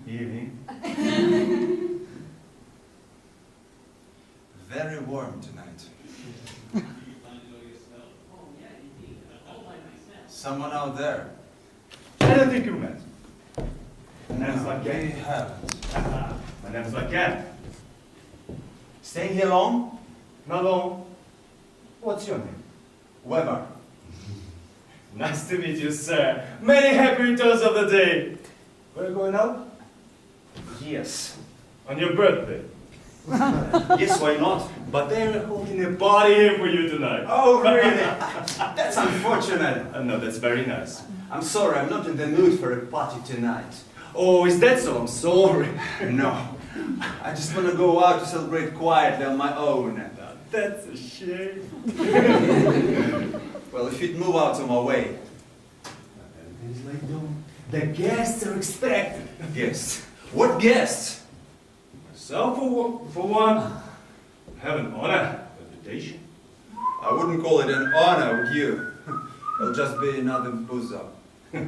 [SPEAKER 3] Evening. Very warm tonight. Someone out there.
[SPEAKER 4] I don't think you met. My name's
[SPEAKER 3] No,
[SPEAKER 4] Lacan.
[SPEAKER 3] they haven't.
[SPEAKER 4] My name's Lacan.
[SPEAKER 3] Staying here long?
[SPEAKER 4] Not long. What's your name?
[SPEAKER 3] Weber.
[SPEAKER 4] Nice to meet you, sir. Many happy returns of the day. Where are you going now?
[SPEAKER 3] Yes.
[SPEAKER 4] On your birthday.
[SPEAKER 3] Yes, why not?
[SPEAKER 4] But they're holding a party here for you tonight.
[SPEAKER 3] Oh, really? That's unfortunate.
[SPEAKER 4] No, that's very nice.
[SPEAKER 3] I'm sorry, I'm not in the mood for a party tonight.
[SPEAKER 4] Oh, is that so? I'm sorry.
[SPEAKER 3] No. I just want to go out to celebrate quietly on my own.
[SPEAKER 4] That's a shame.
[SPEAKER 3] Well, if you'd move out of my way.
[SPEAKER 4] Everything's like dawn. The guests are expected.
[SPEAKER 3] Guests? What guests?
[SPEAKER 4] So, for one, have an honor invitation.
[SPEAKER 3] I wouldn't call it an honor, would you? It'll just be another boozer.
[SPEAKER 4] No,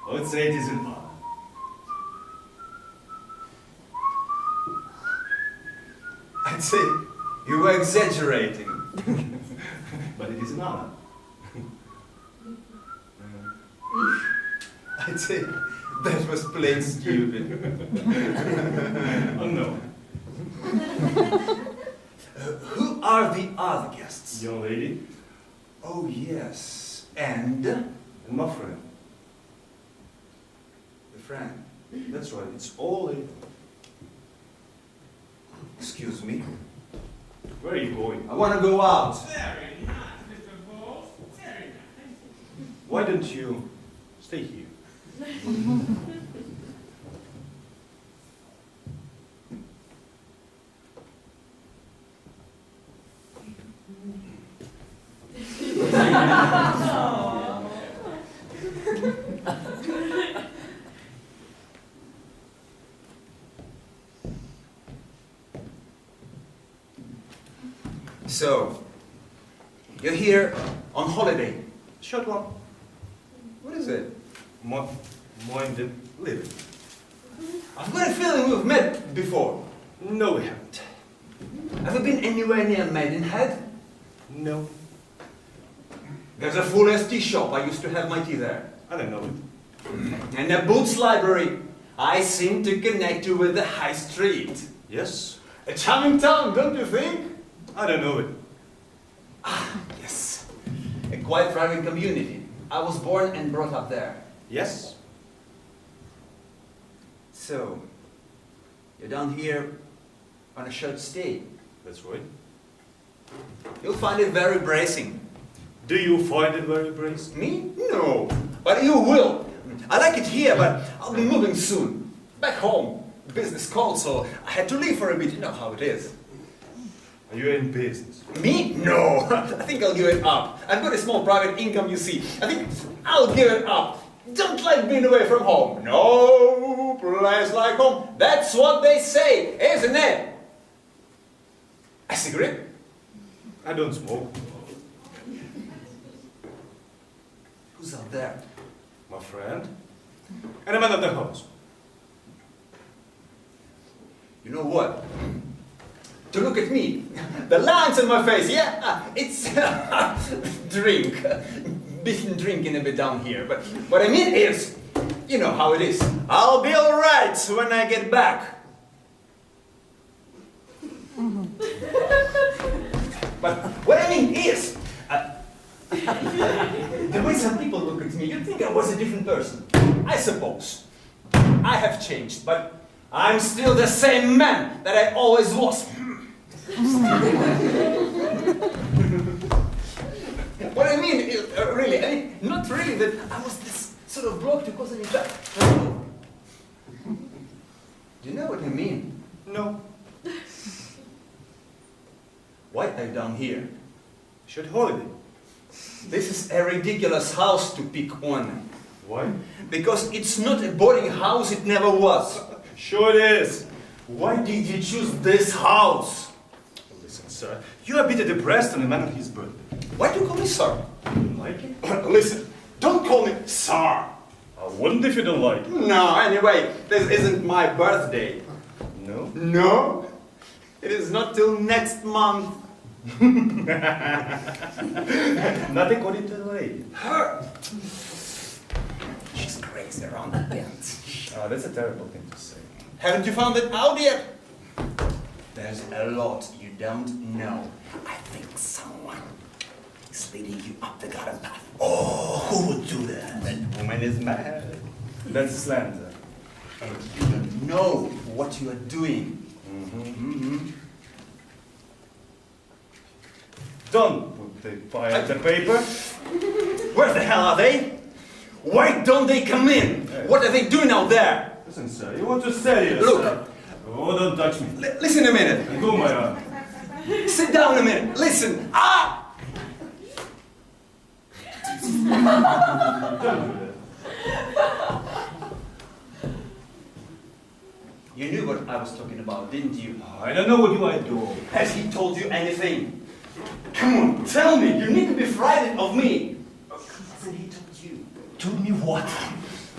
[SPEAKER 4] I would say it is an honor.
[SPEAKER 3] I'd say you were exaggerating.
[SPEAKER 4] But it is an honor.
[SPEAKER 3] I'd say that was plain stupid.
[SPEAKER 4] Oh no.
[SPEAKER 3] Who are the other guests?
[SPEAKER 4] Young lady
[SPEAKER 3] Oh, yes. And? The
[SPEAKER 4] and my friend.
[SPEAKER 3] friend.
[SPEAKER 4] That's right, it's all lady.
[SPEAKER 3] Excuse me.
[SPEAKER 4] Where are you going?
[SPEAKER 3] I want to go out.
[SPEAKER 1] Very nice, Mr. Bowles. Very nice.
[SPEAKER 4] Why don't you stay here?
[SPEAKER 3] So, you're here on holiday.
[SPEAKER 4] Short one.
[SPEAKER 3] What is it?
[SPEAKER 4] Minded living.
[SPEAKER 3] I've got a feeling we've met before.
[SPEAKER 4] No, we haven't.
[SPEAKER 3] Have you been anywhere near Maidenhead?
[SPEAKER 4] No,
[SPEAKER 3] There's a full tea shop. I used to have my tea there.
[SPEAKER 4] I don't know it.
[SPEAKER 3] And a boots library. I seem to connect you with the high street.
[SPEAKER 4] Yes?
[SPEAKER 3] A charming town, don't you think?
[SPEAKER 4] I don't know it.
[SPEAKER 3] Ah, yes. A quite thriving community. I was born and brought up there.
[SPEAKER 4] Yes?
[SPEAKER 3] So, you're down here on a short stay.
[SPEAKER 4] That's right.
[SPEAKER 3] You'll find it very bracing.
[SPEAKER 4] Do you find it very bracing?
[SPEAKER 3] Me? No. But you will. I like it here, but I'll be moving soon. Back home. Business called, so I had to leave for a bit. You know how it is.
[SPEAKER 4] Are you in business?
[SPEAKER 3] Me? No. I think I'll give it up. I've got a small private income, you see. I think I'll give it up. Don't like being away from home. No place like home. That's what they say, isn't it? A cigarette?
[SPEAKER 4] I don't smoke.
[SPEAKER 3] Who's out there?
[SPEAKER 4] My friend. And a man of the house.
[SPEAKER 3] You know what? To look at me. The lines on my face, yeah? It's drink. Been drinking a bit down here. But what I mean is, you know how it is. I'll be alright when I get back. But what I mean is, the way some people look at me, you'd think I was a different person. I suppose. I have changed, but I'm still the same man that I always was. What I mean is, really, I mean, not really that I was this sort of bloke to cause any trouble. Do you know what I mean?
[SPEAKER 4] No.
[SPEAKER 3] Why are you down here?
[SPEAKER 4] Short holiday.
[SPEAKER 3] This is a ridiculous house to pick on.
[SPEAKER 4] Why?
[SPEAKER 3] Because it's not a boarding house, it never was.
[SPEAKER 4] Sure it is.
[SPEAKER 3] Why did you choose this house?
[SPEAKER 4] Listen, sir, you are a bit depressed on a man of his birthday.
[SPEAKER 3] Why do you call me sir?
[SPEAKER 4] You don't like it?
[SPEAKER 3] Listen, don't call me sir.
[SPEAKER 4] I wouldn't if you don't like it.
[SPEAKER 3] No, anyway, this isn't my birthday.
[SPEAKER 4] No?
[SPEAKER 3] No, it is not till next month.
[SPEAKER 4] Not according to the lady.
[SPEAKER 3] Her. She's crazy around the bend.
[SPEAKER 4] Oh, that's a terrible thing to say.
[SPEAKER 3] Haven't you found it out yet? There's a lot you don't know. I think someone is is leading you up the garden path.
[SPEAKER 4] Oh, who would do that?
[SPEAKER 3] That woman is mad.
[SPEAKER 4] That's slander.
[SPEAKER 3] You don't know what you are doing.
[SPEAKER 4] Don't put the fire on the paper.
[SPEAKER 3] Where the hell are they? Why don't they come in? What are they doing out there?
[SPEAKER 4] Listen, sir, you want to sell yourself?
[SPEAKER 3] Look.
[SPEAKER 4] Oh, don't touch me.
[SPEAKER 3] Listen a minute.
[SPEAKER 4] Go, my arm.
[SPEAKER 3] Sit down a minute. Listen. Ah!
[SPEAKER 4] Don't do that.
[SPEAKER 3] You knew what I was talking about, didn't you?
[SPEAKER 4] I don't know what you are doing.
[SPEAKER 3] Has he told you anything? Come on, tell me. You need to be frightened of me. Hasn't he told you?
[SPEAKER 4] Told me what?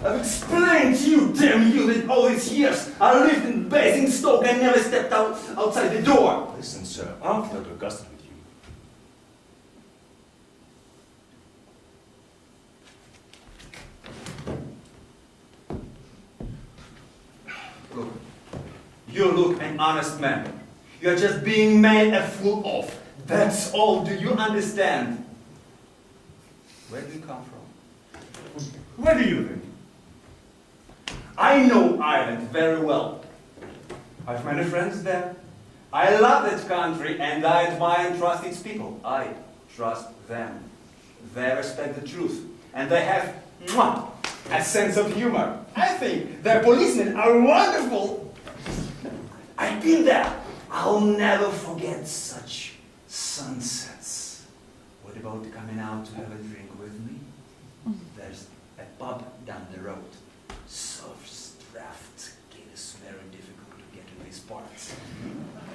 [SPEAKER 3] I've explained to you, damn you, that all these years I lived in Basingstoke and never stepped outside the door.
[SPEAKER 4] Listen, sir, I'm flabbergasted with you.
[SPEAKER 3] Look, you look an honest man. You're just being made a fool of. That's all. Do you understand? Where do you come from?
[SPEAKER 4] Where do you think?
[SPEAKER 3] I know Ireland very well. I've many friends there. I love that country and I admire and trust its people. I trust them. They respect the truth. And they have a sense of humor. I think their policemen are wonderful. I've been there. I'll never forget such sunsets. What about coming out to have a drink with me? There's a pub down the road. Soft draft. Guinness, very difficult to get in these parts.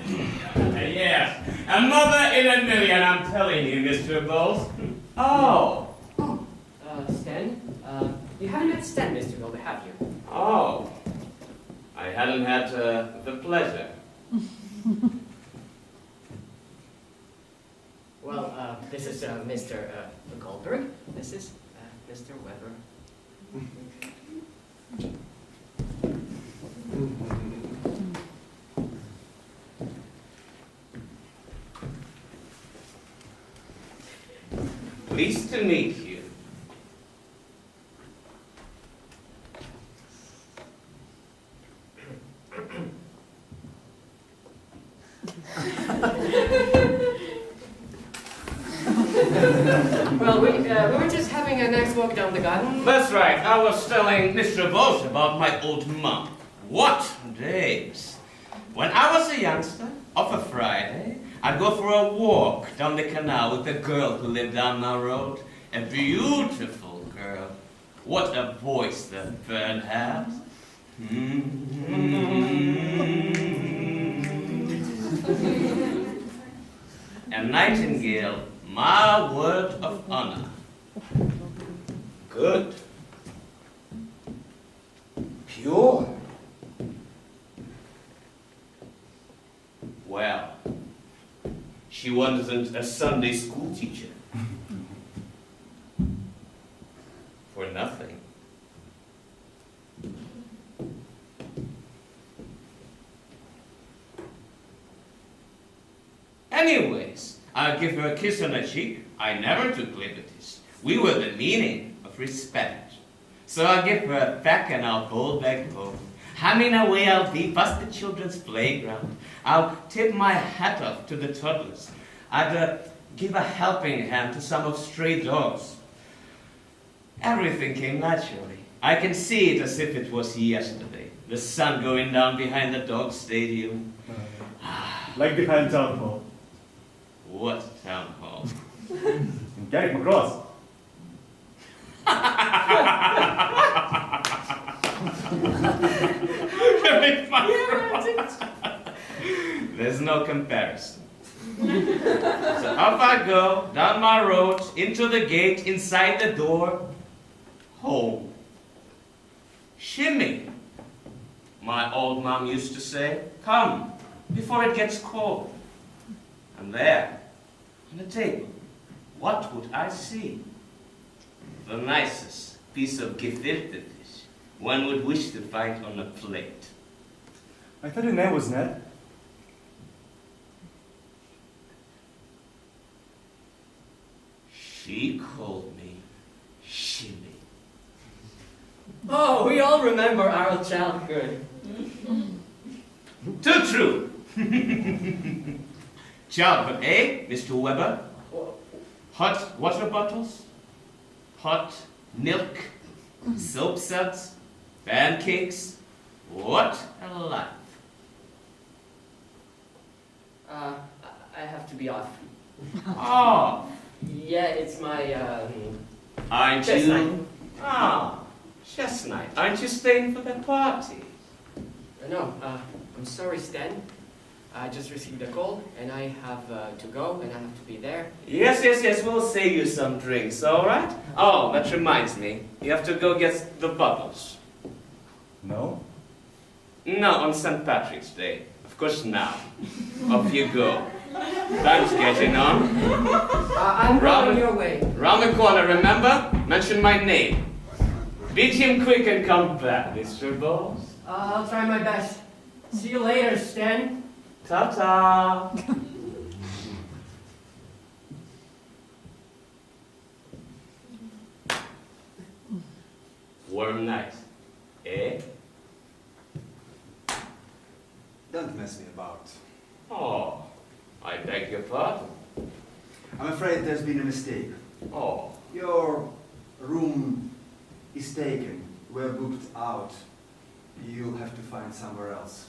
[SPEAKER 1] Yes, a mother in a million, I'm telling you, Mr. Bowles. Oh,
[SPEAKER 5] Stan? You haven't met Stan, Mr. Goldberg, have you?
[SPEAKER 1] oh. I hadn't had the pleasure.
[SPEAKER 5] Well, this is Mr. Goldberg. This is Mr. Weber.
[SPEAKER 1] Pleased to meet you.
[SPEAKER 5] Well, we were just having a nice walk down the garden.
[SPEAKER 1] That's right, I was telling Mr. Bowles about my old mum. What days! When I was a youngster, of a Friday, I'd go for a walk down the canal with the girl who lived down my road. A beautiful girl. What a voice that bird has. A nightingale, my word of honor. Good. Pure. Well, she wasn't a Sunday school teacher. For nothing. Anyways, I'll give her a kiss on the cheek. I never took liberties. We were the meaning of respect. So I'll give her a peck and I'll bowl back home. Humming away I'll be past the children's playground. I'll tip my hat off to the toddlers. I'd give a helping hand to some of stray dogs. Everything came naturally. I can see it as if it was yesterday. The sun going down behind the dog stadium.
[SPEAKER 4] Like behind town hall.
[SPEAKER 1] What town hall?
[SPEAKER 4] In Carrick McCross.
[SPEAKER 1] There's no comparison. So off I go, down my road, into the gate, inside the door, home. Shimmy, my old mom used to say, come, before it gets cold. And there, on the table, what would I see? The nicest piece of gefilte fish one would wish to find on a plate.
[SPEAKER 4] I thought your name was Ned.
[SPEAKER 1] She called me Shimmy.
[SPEAKER 5] Oh, we all remember our childhood.
[SPEAKER 1] Too true. Childhood, eh, Mr. Weber? Hot water bottles, hot milk, soap suds, pancakes. What a life.
[SPEAKER 5] I have to be off.
[SPEAKER 1] Oh,
[SPEAKER 5] Yeah, it's my,
[SPEAKER 1] aren't
[SPEAKER 5] chess
[SPEAKER 1] you?
[SPEAKER 5] night.
[SPEAKER 1] Ah, chess night. Aren't you staying for the party?
[SPEAKER 5] No, I'm sorry, Stan. I just received a call, and I have to go, and I have to be there.
[SPEAKER 1] Yes, we'll save you some drinks, all right? Oh, that reminds me. You have to go get the bottles.
[SPEAKER 4] No?
[SPEAKER 1] No, on St. Patrick's Day. Of course now. Off you go. Time's getting on.
[SPEAKER 5] I'm
[SPEAKER 1] Robin.
[SPEAKER 5] going your way.
[SPEAKER 1] Round the corner, remember? Mention my name. Beat him quick and come back, Mr. Bowles.
[SPEAKER 5] I'll try my best. See you later, Stan.
[SPEAKER 1] Ta-ta! Warm night, eh?
[SPEAKER 3] Don't mess me about.
[SPEAKER 1] Oh, I beg your pardon.
[SPEAKER 3] I'm afraid there's been a mistake.
[SPEAKER 1] Oh,
[SPEAKER 3] Your room is taken. We're booked out. You'll have to find somewhere else.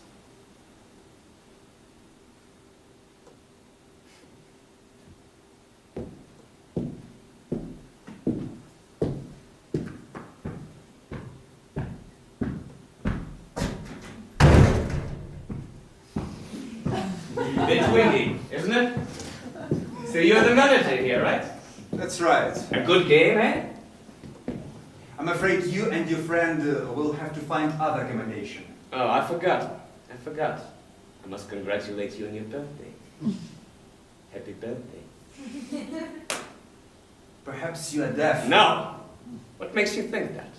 [SPEAKER 1] bit windy, isn't it? So you're the manager here, right?
[SPEAKER 3] That's right.
[SPEAKER 1] A good game, eh?
[SPEAKER 3] I'm afraid you and your friend will have to find other accommodation.
[SPEAKER 1] Oh, I forgot. I must congratulate you on your birthday. Happy birthday.
[SPEAKER 3] Perhaps you are deaf.
[SPEAKER 1] No! What makes you think that?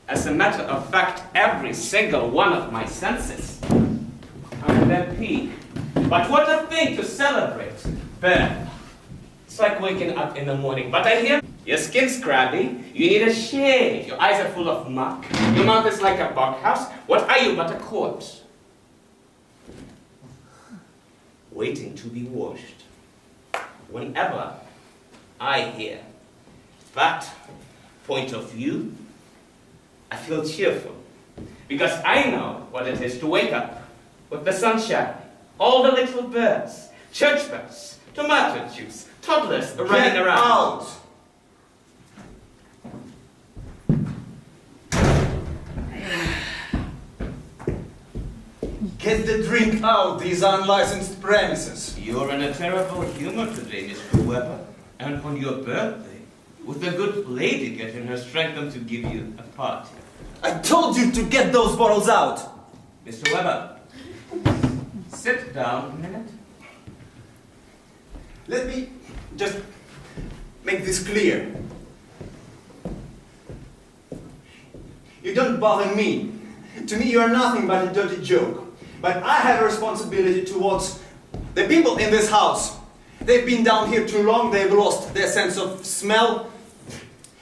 [SPEAKER 1] As a matter of fact, every single one of my senses are at their peak. But what a thing to celebrate! Beth, it's like waking up in the morning. But I hear your skin's crabby, you need a shave, your eyes are full of muck, your mouth is like a buckhouse. What are you but a corpse? Waiting to be washed. Whenever I hear that point of view, I feel cheerful. Because I know what it is to wake up with the sunshine, all the little birds, church bells, tomato juice, toddlers running around.
[SPEAKER 3] Out! Get the drink out, these unlicensed premises.
[SPEAKER 1] You're in a terrible humor today, Mr. Weber. And on your birthday, with a good lady getting her strength to give you a party.
[SPEAKER 3] I told you to get those bottles out.
[SPEAKER 1] Mr. Weber, sit down a minute.
[SPEAKER 3] Let me just make this clear. You don't bother me. To me, you are nothing but a dirty joke. But I have a responsibility towards the people in this house. They've been down here too long, they've lost their sense of smell.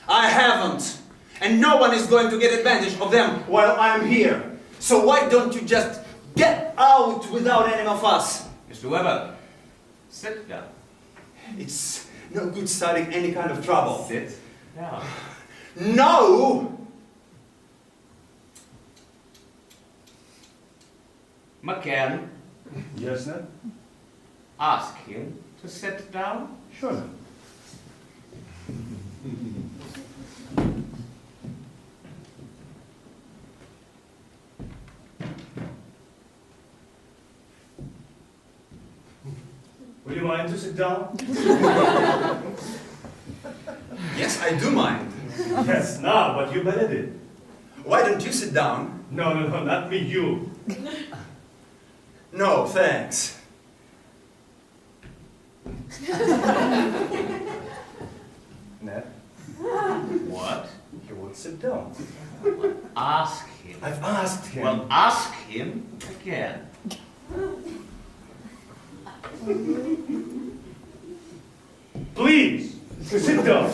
[SPEAKER 3] I haven't. And no one is going to get advantage of them while I'm here. So why don't you just get out without any of us?
[SPEAKER 1] Mr. Weber, sit down.
[SPEAKER 3] It's no good starting any kind of trouble.
[SPEAKER 1] Sit down.
[SPEAKER 3] No!
[SPEAKER 1] McCann,
[SPEAKER 4] Yes, sir?
[SPEAKER 1] ask him to sit down.
[SPEAKER 4] Sure, sir. Would you mind to sit down?
[SPEAKER 3] Yes, I do mind.
[SPEAKER 4] Yes, now, but you better did.
[SPEAKER 3] Why don't you sit down?
[SPEAKER 4] No, not me, you.
[SPEAKER 3] No, thanks.
[SPEAKER 4] Ned,
[SPEAKER 1] What?
[SPEAKER 4] he won't sit down.
[SPEAKER 1] Ask him.
[SPEAKER 3] I've asked him.
[SPEAKER 1] Well, ask him again.
[SPEAKER 4] Please, Sit down.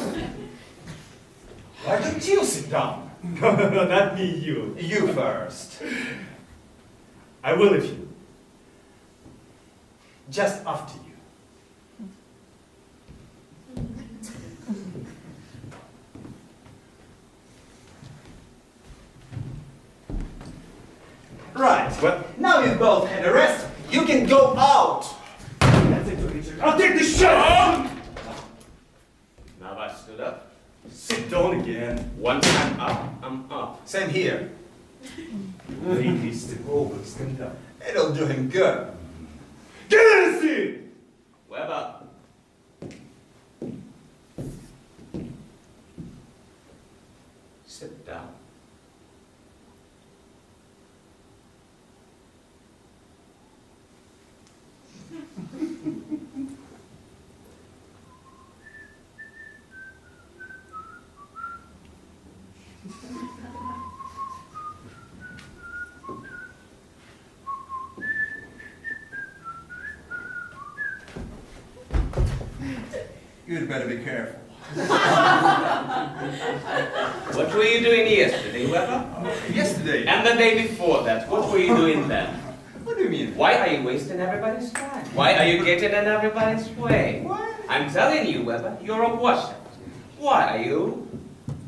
[SPEAKER 3] Why don't you sit down?
[SPEAKER 4] No, not me, you.
[SPEAKER 3] You first.
[SPEAKER 4] I will if you.
[SPEAKER 3] Just after you. Right.
[SPEAKER 4] What?
[SPEAKER 3] Now you both had a rest. You can go out.
[SPEAKER 4] That's it, Richard. I'll take the shot!
[SPEAKER 1] Now I stood up.
[SPEAKER 4] Sit down again.
[SPEAKER 1] Once I'm up, I'm up.
[SPEAKER 3] Same here.
[SPEAKER 4] Ladies, the always stand up.
[SPEAKER 3] It'll do him good.
[SPEAKER 4] Get in the seat!
[SPEAKER 1] Weber. Sit down.
[SPEAKER 3] You'd better be careful.
[SPEAKER 1] What were you doing yesterday, Weber?
[SPEAKER 3] Yesterday.
[SPEAKER 1] And the day before that, what were you doing then?
[SPEAKER 3] What do you mean?
[SPEAKER 1] Why are you wasting everybody's time? Why are you getting in everybody's way?
[SPEAKER 3] Why?
[SPEAKER 1] I'm telling you, Weber, you're a washer. Why are you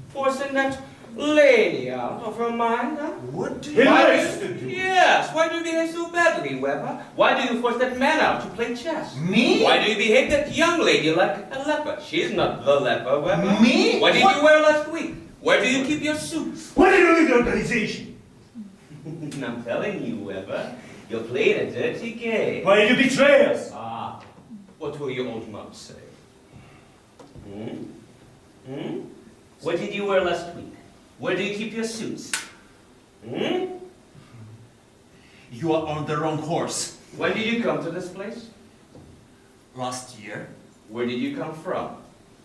[SPEAKER 1] forcing that lady out of her mind, huh?
[SPEAKER 3] What do
[SPEAKER 4] He
[SPEAKER 1] Why do
[SPEAKER 4] likes
[SPEAKER 1] you-
[SPEAKER 4] to do.
[SPEAKER 1] Yes, why do you behave so badly, Weber? Why do you force that man out to play chess?
[SPEAKER 3] Me?
[SPEAKER 1] Why do you behave that young lady like a leper? She's not the leper, Weber.
[SPEAKER 3] Me?
[SPEAKER 1] What did
[SPEAKER 3] What?
[SPEAKER 1] you wear last week? Where do you keep your suits?
[SPEAKER 4] Why did you leave the organization?
[SPEAKER 1] I'm telling you, Weber, you played a dirty game.
[SPEAKER 4] Why did you betray us?
[SPEAKER 1] Ah, what will your old mom say? Hmm? Hmm? What did you wear last week? Where do you keep your suits? Hmm?
[SPEAKER 3] You are on the wrong horse.
[SPEAKER 1] When did you come to this place?
[SPEAKER 3] Last year.
[SPEAKER 1] Where did you come from?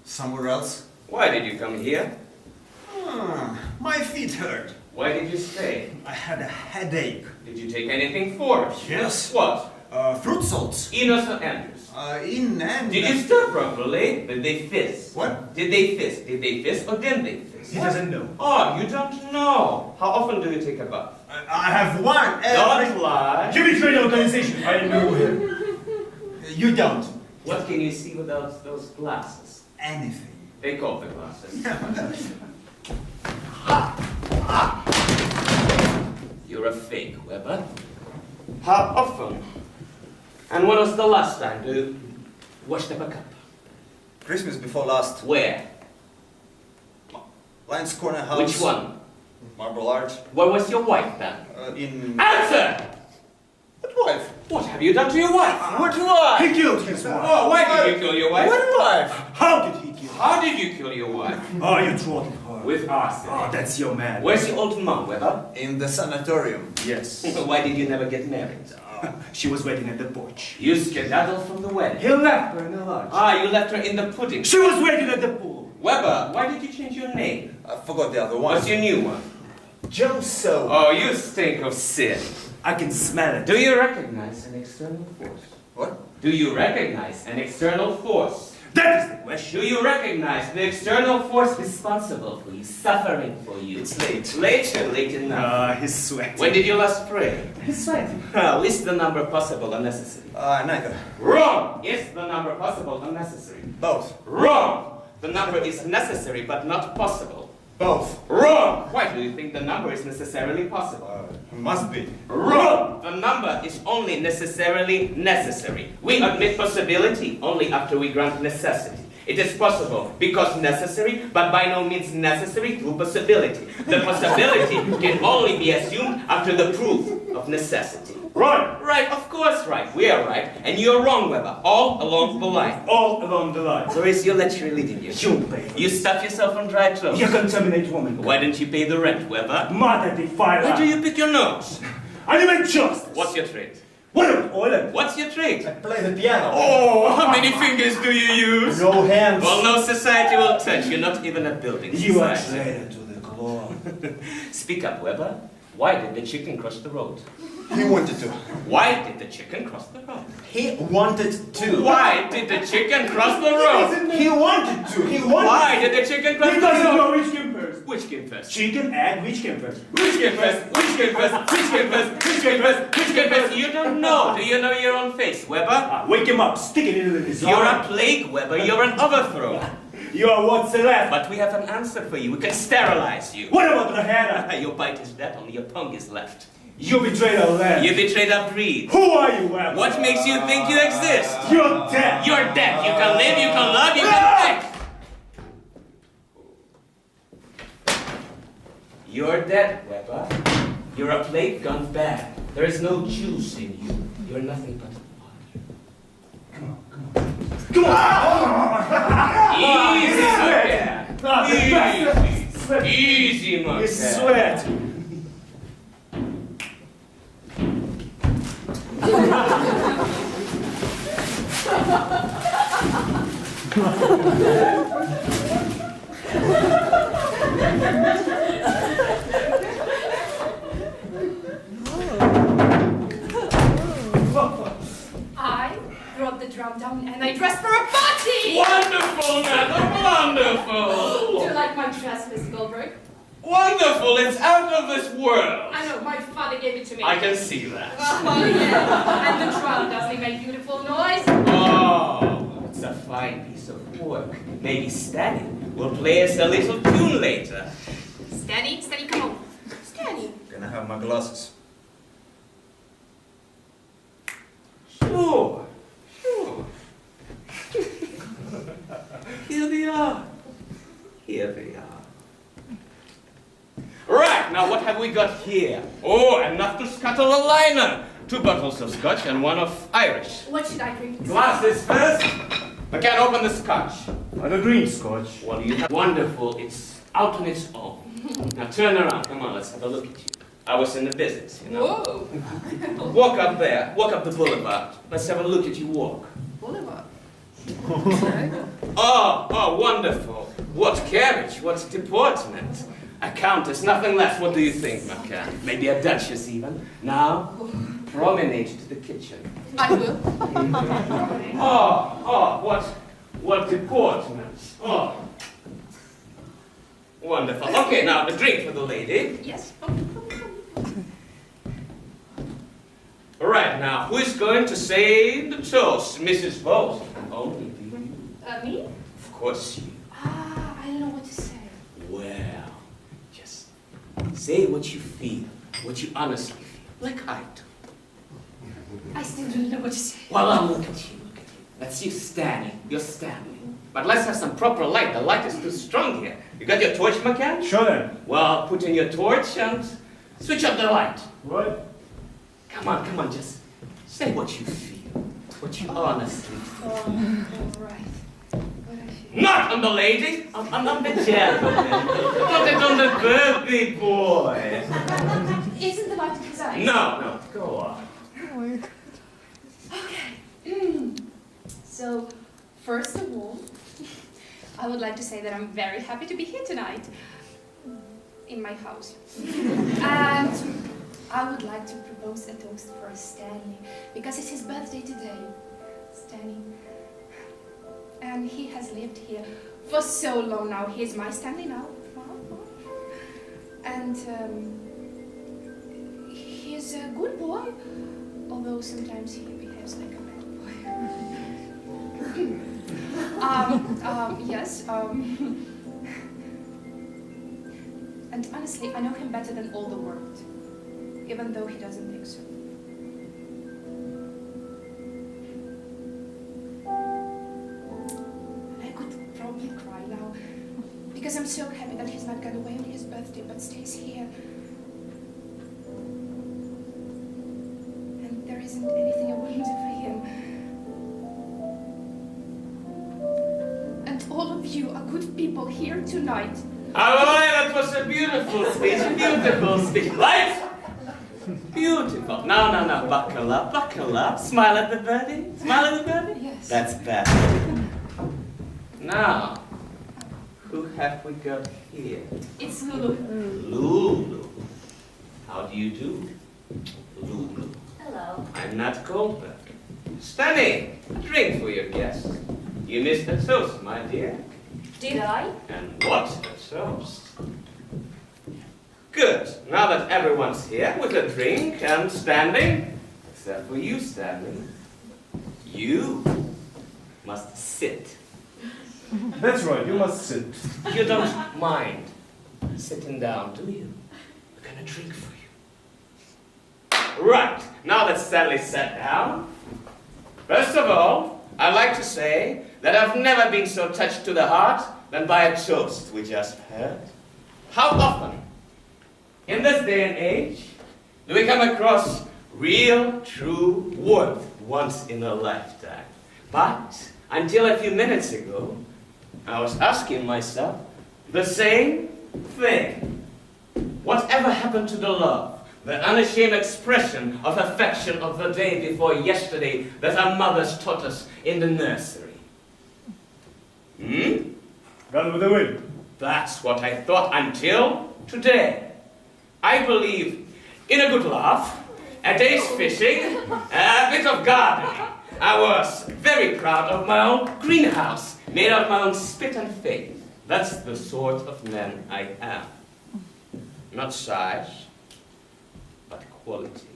[SPEAKER 3] Somewhere else.
[SPEAKER 1] Why did you come here?
[SPEAKER 3] My feet hurt.
[SPEAKER 1] Why did you stay?
[SPEAKER 3] I had a headache.
[SPEAKER 1] Did you take anything for it?
[SPEAKER 3] Yes.
[SPEAKER 1] What?
[SPEAKER 3] Fruit salts.
[SPEAKER 1] Enos or Andrews?
[SPEAKER 3] In and...
[SPEAKER 1] Did you stir properly? Did they fizz?
[SPEAKER 3] What?
[SPEAKER 1] Did they fizz? Did they fizz or didn't they fizz?
[SPEAKER 4] He doesn't know.
[SPEAKER 1] Oh, you don't know. How often do you take a bath?
[SPEAKER 3] I have one every...
[SPEAKER 1] Don't lie.
[SPEAKER 4] You betrayed the organization. I know him.
[SPEAKER 3] You don't.
[SPEAKER 1] What can you see without those glasses?
[SPEAKER 3] Anything.
[SPEAKER 1] Take off the glasses. You're a fake, Weber. How often? And when was the last time you washed up a cup?
[SPEAKER 3] Christmas before last.
[SPEAKER 1] Where?
[SPEAKER 3] Lions Corner House.
[SPEAKER 1] Which one?
[SPEAKER 3] Marble Arch.
[SPEAKER 1] Where was your wife then?
[SPEAKER 3] In...
[SPEAKER 1] Answer!
[SPEAKER 3] What wife?
[SPEAKER 1] What have you done to your wife?
[SPEAKER 3] What wife?
[SPEAKER 4] He killed his wife.
[SPEAKER 1] Oh, why did you kill your wife?
[SPEAKER 3] What wife?
[SPEAKER 4] How did he kill her?
[SPEAKER 1] How did you kill your wife?
[SPEAKER 4] Oh, you throttled her.
[SPEAKER 1] With arson.
[SPEAKER 4] Oh, that's your man.
[SPEAKER 1] Where's your old mom, Weber?
[SPEAKER 3] In the sanatorium.
[SPEAKER 4] Yes.
[SPEAKER 1] Why did you never get married?
[SPEAKER 4] She was waiting at the porch.
[SPEAKER 1] You skedaddled from the wedding.
[SPEAKER 4] He left her in the lodge.
[SPEAKER 1] Ah, you left her in the pudding.
[SPEAKER 4] She was waiting at the pool.
[SPEAKER 1] Weber, why did you change your name?
[SPEAKER 3] I forgot the other one.
[SPEAKER 1] What's your new one?
[SPEAKER 3] Joso.
[SPEAKER 1] Oh, you stink of sin.
[SPEAKER 4] I can smell it.
[SPEAKER 1] Do you recognize an external force?
[SPEAKER 3] What?
[SPEAKER 1] Do you recognize an external force?
[SPEAKER 4] That is the question.
[SPEAKER 1] Do you recognize the external force responsible for you, suffering for you?
[SPEAKER 3] It's late.
[SPEAKER 1] Later, late enough.
[SPEAKER 4] Ah, he's sweating.
[SPEAKER 1] When did you last pray?
[SPEAKER 4] He's sweating.
[SPEAKER 1] Is the number possible or necessary?
[SPEAKER 3] Neither.
[SPEAKER 1] Wrong! Is the number possible or necessary?
[SPEAKER 3] Both.
[SPEAKER 1] Wrong! The number is necessary but not possible.
[SPEAKER 3] Both.
[SPEAKER 1] Wrong! Why do you think the number is necessarily possible?
[SPEAKER 3] Must be.
[SPEAKER 1] Wrong! The number is only necessarily necessary. We admit possibility only after we grant necessity. It is possible because necessary, but by no means necessary through possibility. The possibility can only be assumed after the proof of necessity.
[SPEAKER 4] Right.
[SPEAKER 1] Right, of course right. We are right, and you're wrong, Weber. All along the line.
[SPEAKER 4] All along the line.
[SPEAKER 1] Where is your lecture leading you?
[SPEAKER 4] You pay.
[SPEAKER 1] You stuff yourself on dry clothes.
[SPEAKER 4] You contaminate woman.
[SPEAKER 1] Why don't you pay the rent, Weber?
[SPEAKER 4] Mother, they fire
[SPEAKER 1] Why
[SPEAKER 4] up.
[SPEAKER 1] do you pick your nose?
[SPEAKER 4] I demand justice.
[SPEAKER 1] What's your trade?
[SPEAKER 4] What? Oil.
[SPEAKER 1] What's your trade?
[SPEAKER 3] I play the piano.
[SPEAKER 1] Oh, how many fingers do you use?
[SPEAKER 3] No hands.
[SPEAKER 1] Well, no society will touch you, not even a building
[SPEAKER 4] You are
[SPEAKER 1] society.
[SPEAKER 4] traitor to the club.
[SPEAKER 1] Speak up, Weber. Why did the chicken cross the road?
[SPEAKER 3] He wanted to.
[SPEAKER 1] Why did the chicken cross the road?
[SPEAKER 3] He wanted to.
[SPEAKER 1] Why did the chicken cross the road?
[SPEAKER 3] He wanted to. He wanted
[SPEAKER 1] Why did the chicken cross the
[SPEAKER 4] Because you
[SPEAKER 1] road?
[SPEAKER 4] know which came first.
[SPEAKER 1] Which came first?
[SPEAKER 4] Chicken, egg, which came first?
[SPEAKER 1] Which came first? Which came first? Which came first? Which came first? Which came first? You don't know. Do you know your own face, Weber?
[SPEAKER 4] Wake him up, stick it into his
[SPEAKER 1] You're
[SPEAKER 4] arm.
[SPEAKER 1] a plague, Weber. You're an overthrow.
[SPEAKER 4] You are what's left.
[SPEAKER 1] But we have an answer for you. We can sterilize you.
[SPEAKER 4] What about the head?
[SPEAKER 1] Your bite is dead, only your tongue is left.
[SPEAKER 4] You betrayed our land.
[SPEAKER 1] You betrayed our breed.
[SPEAKER 4] Who are you, Webb?
[SPEAKER 1] What makes you think you exist?
[SPEAKER 4] You're dead.
[SPEAKER 1] You're dead. You can live, you can love, you can think. You're dead, Weber. You're a plague gone bad. There is no juice in you. You're nothing but water.
[SPEAKER 4] Come on.
[SPEAKER 1] Easy,
[SPEAKER 4] Sweat.
[SPEAKER 1] Easy,
[SPEAKER 4] You
[SPEAKER 1] Mark.
[SPEAKER 4] sweat.
[SPEAKER 2] I brought the drum down and I dressed for a party!
[SPEAKER 1] Wonderful, madam, wonderful.
[SPEAKER 2] Do you like my dress, Miss Goldberg?
[SPEAKER 1] Wonderful, it's out of this world.
[SPEAKER 2] I know, my father gave it to me.
[SPEAKER 1] I can see that.
[SPEAKER 2] Oh, yeah. And the drum, doesn't it make beautiful noise?
[SPEAKER 1] Oh, it's a fine piece of work. Maybe Stanny will play us a little tune later.
[SPEAKER 2] Stanny, come on. Stanny.
[SPEAKER 3] Can I have my glasses?
[SPEAKER 1] Sure. Here they are. Here they are. Right, now what have we got here? Oh, enough to scuttle a liner. 2 bottles of scotch and 1 of Irish.
[SPEAKER 2] What should I drink?
[SPEAKER 1] Glasses first. I can't open the scotch.
[SPEAKER 4] And a green scotch.
[SPEAKER 1] Well, you have wonderful. It's out on its own. Now turn around. Come on, let's have a look at you. I was in the business, you know.
[SPEAKER 2] Whoa.
[SPEAKER 1] Walk up there. Walk up the boulevard. Let's have a look at you walk.
[SPEAKER 2] Boulevard.
[SPEAKER 1] Oh, wonderful. What carriage, what deportment. A countess, nothing less. What do you think, McCann? Maybe a duchess even. Now, promenade to the kitchen.
[SPEAKER 2] I will.
[SPEAKER 1] What deportment. Oh. Wonderful. Okay, now the drink for the lady.
[SPEAKER 2] Yes.
[SPEAKER 1] All right, now, who is going to say the toast? Mrs. Bowles. Only you.
[SPEAKER 2] Me?
[SPEAKER 1] Of course you.
[SPEAKER 2] I don't know what to say.
[SPEAKER 1] Well, just say what you feel, what you honestly feel, like I do.
[SPEAKER 2] I still don't know what to say.
[SPEAKER 1] Well, I'll look at you, That's you standing. You're standing. But let's have some proper light. The light is too strong here. You got your torch, McCann?
[SPEAKER 4] Sure then.
[SPEAKER 1] Well, put in your torch and switch up the light.
[SPEAKER 4] What?
[SPEAKER 1] Come on, just say what you feel, what you honestly feel.
[SPEAKER 2] All right. What I feel.
[SPEAKER 1] Not on the lady, on the gentleman. Put it on the birthday boy.
[SPEAKER 2] Isn't the light in his eyes?
[SPEAKER 1] No, go on.
[SPEAKER 2] Okay. So, first of all, I would like to say that I'm very happy to be here tonight. In my house. And I would like to propose a toast for Stanley, because it's his birthday today. Stanley. And he has lived here for so long now. He's my Stanley now. And he's a good boy, although sometimes he behaves like a bad boy. Yes. And honestly, I know him better than all the world, even though he doesn't think so. I could probably cry now, because I'm so happy that he's not gone away on his birthday, but stays here. And there isn't anything I wouldn't do for him. And all of you are good people here tonight.
[SPEAKER 1] Oh, that was a beautiful speech, Lights! Beautiful. No, buckle up. Smile at the birdie.
[SPEAKER 2] Yes.
[SPEAKER 1] That's better. Now, who have we got here?
[SPEAKER 2] It's Lulu.
[SPEAKER 1] Lulu. How do you do? Lulu.
[SPEAKER 6] Hello.
[SPEAKER 1] I'm not Goldberg. Stanley, a drink for your guest. You missed a toast, my dear.
[SPEAKER 6] Did I?
[SPEAKER 1] And what a toast. Good. Now that everyone's here with a drink and standing, except for you, Stanley, you must sit.
[SPEAKER 4] That's right, you must sit.
[SPEAKER 1] You don't mind sitting down, do you? We're gonna drink for you. Right. Now that Stanley's sat down, first of all, I'd like to say that I've never been so touched to the heart than by a toast we just heard. How often, in this day and age, do we come across real, true warmth once in a lifetime? But until a few minutes ago, I was asking myself the same thing. Whatever happened to the love, the unashamed expression of affection of the day before yesterday that our mothers taught us in the nursery?
[SPEAKER 4] Gone with the wind.
[SPEAKER 1] That's what I thought until today. I believe in a good laugh, a day's fishing, a bit of gardening. I was very proud of my own greenhouse, made of my own spit and faith. That's the sort of man I am. Not size, but quality.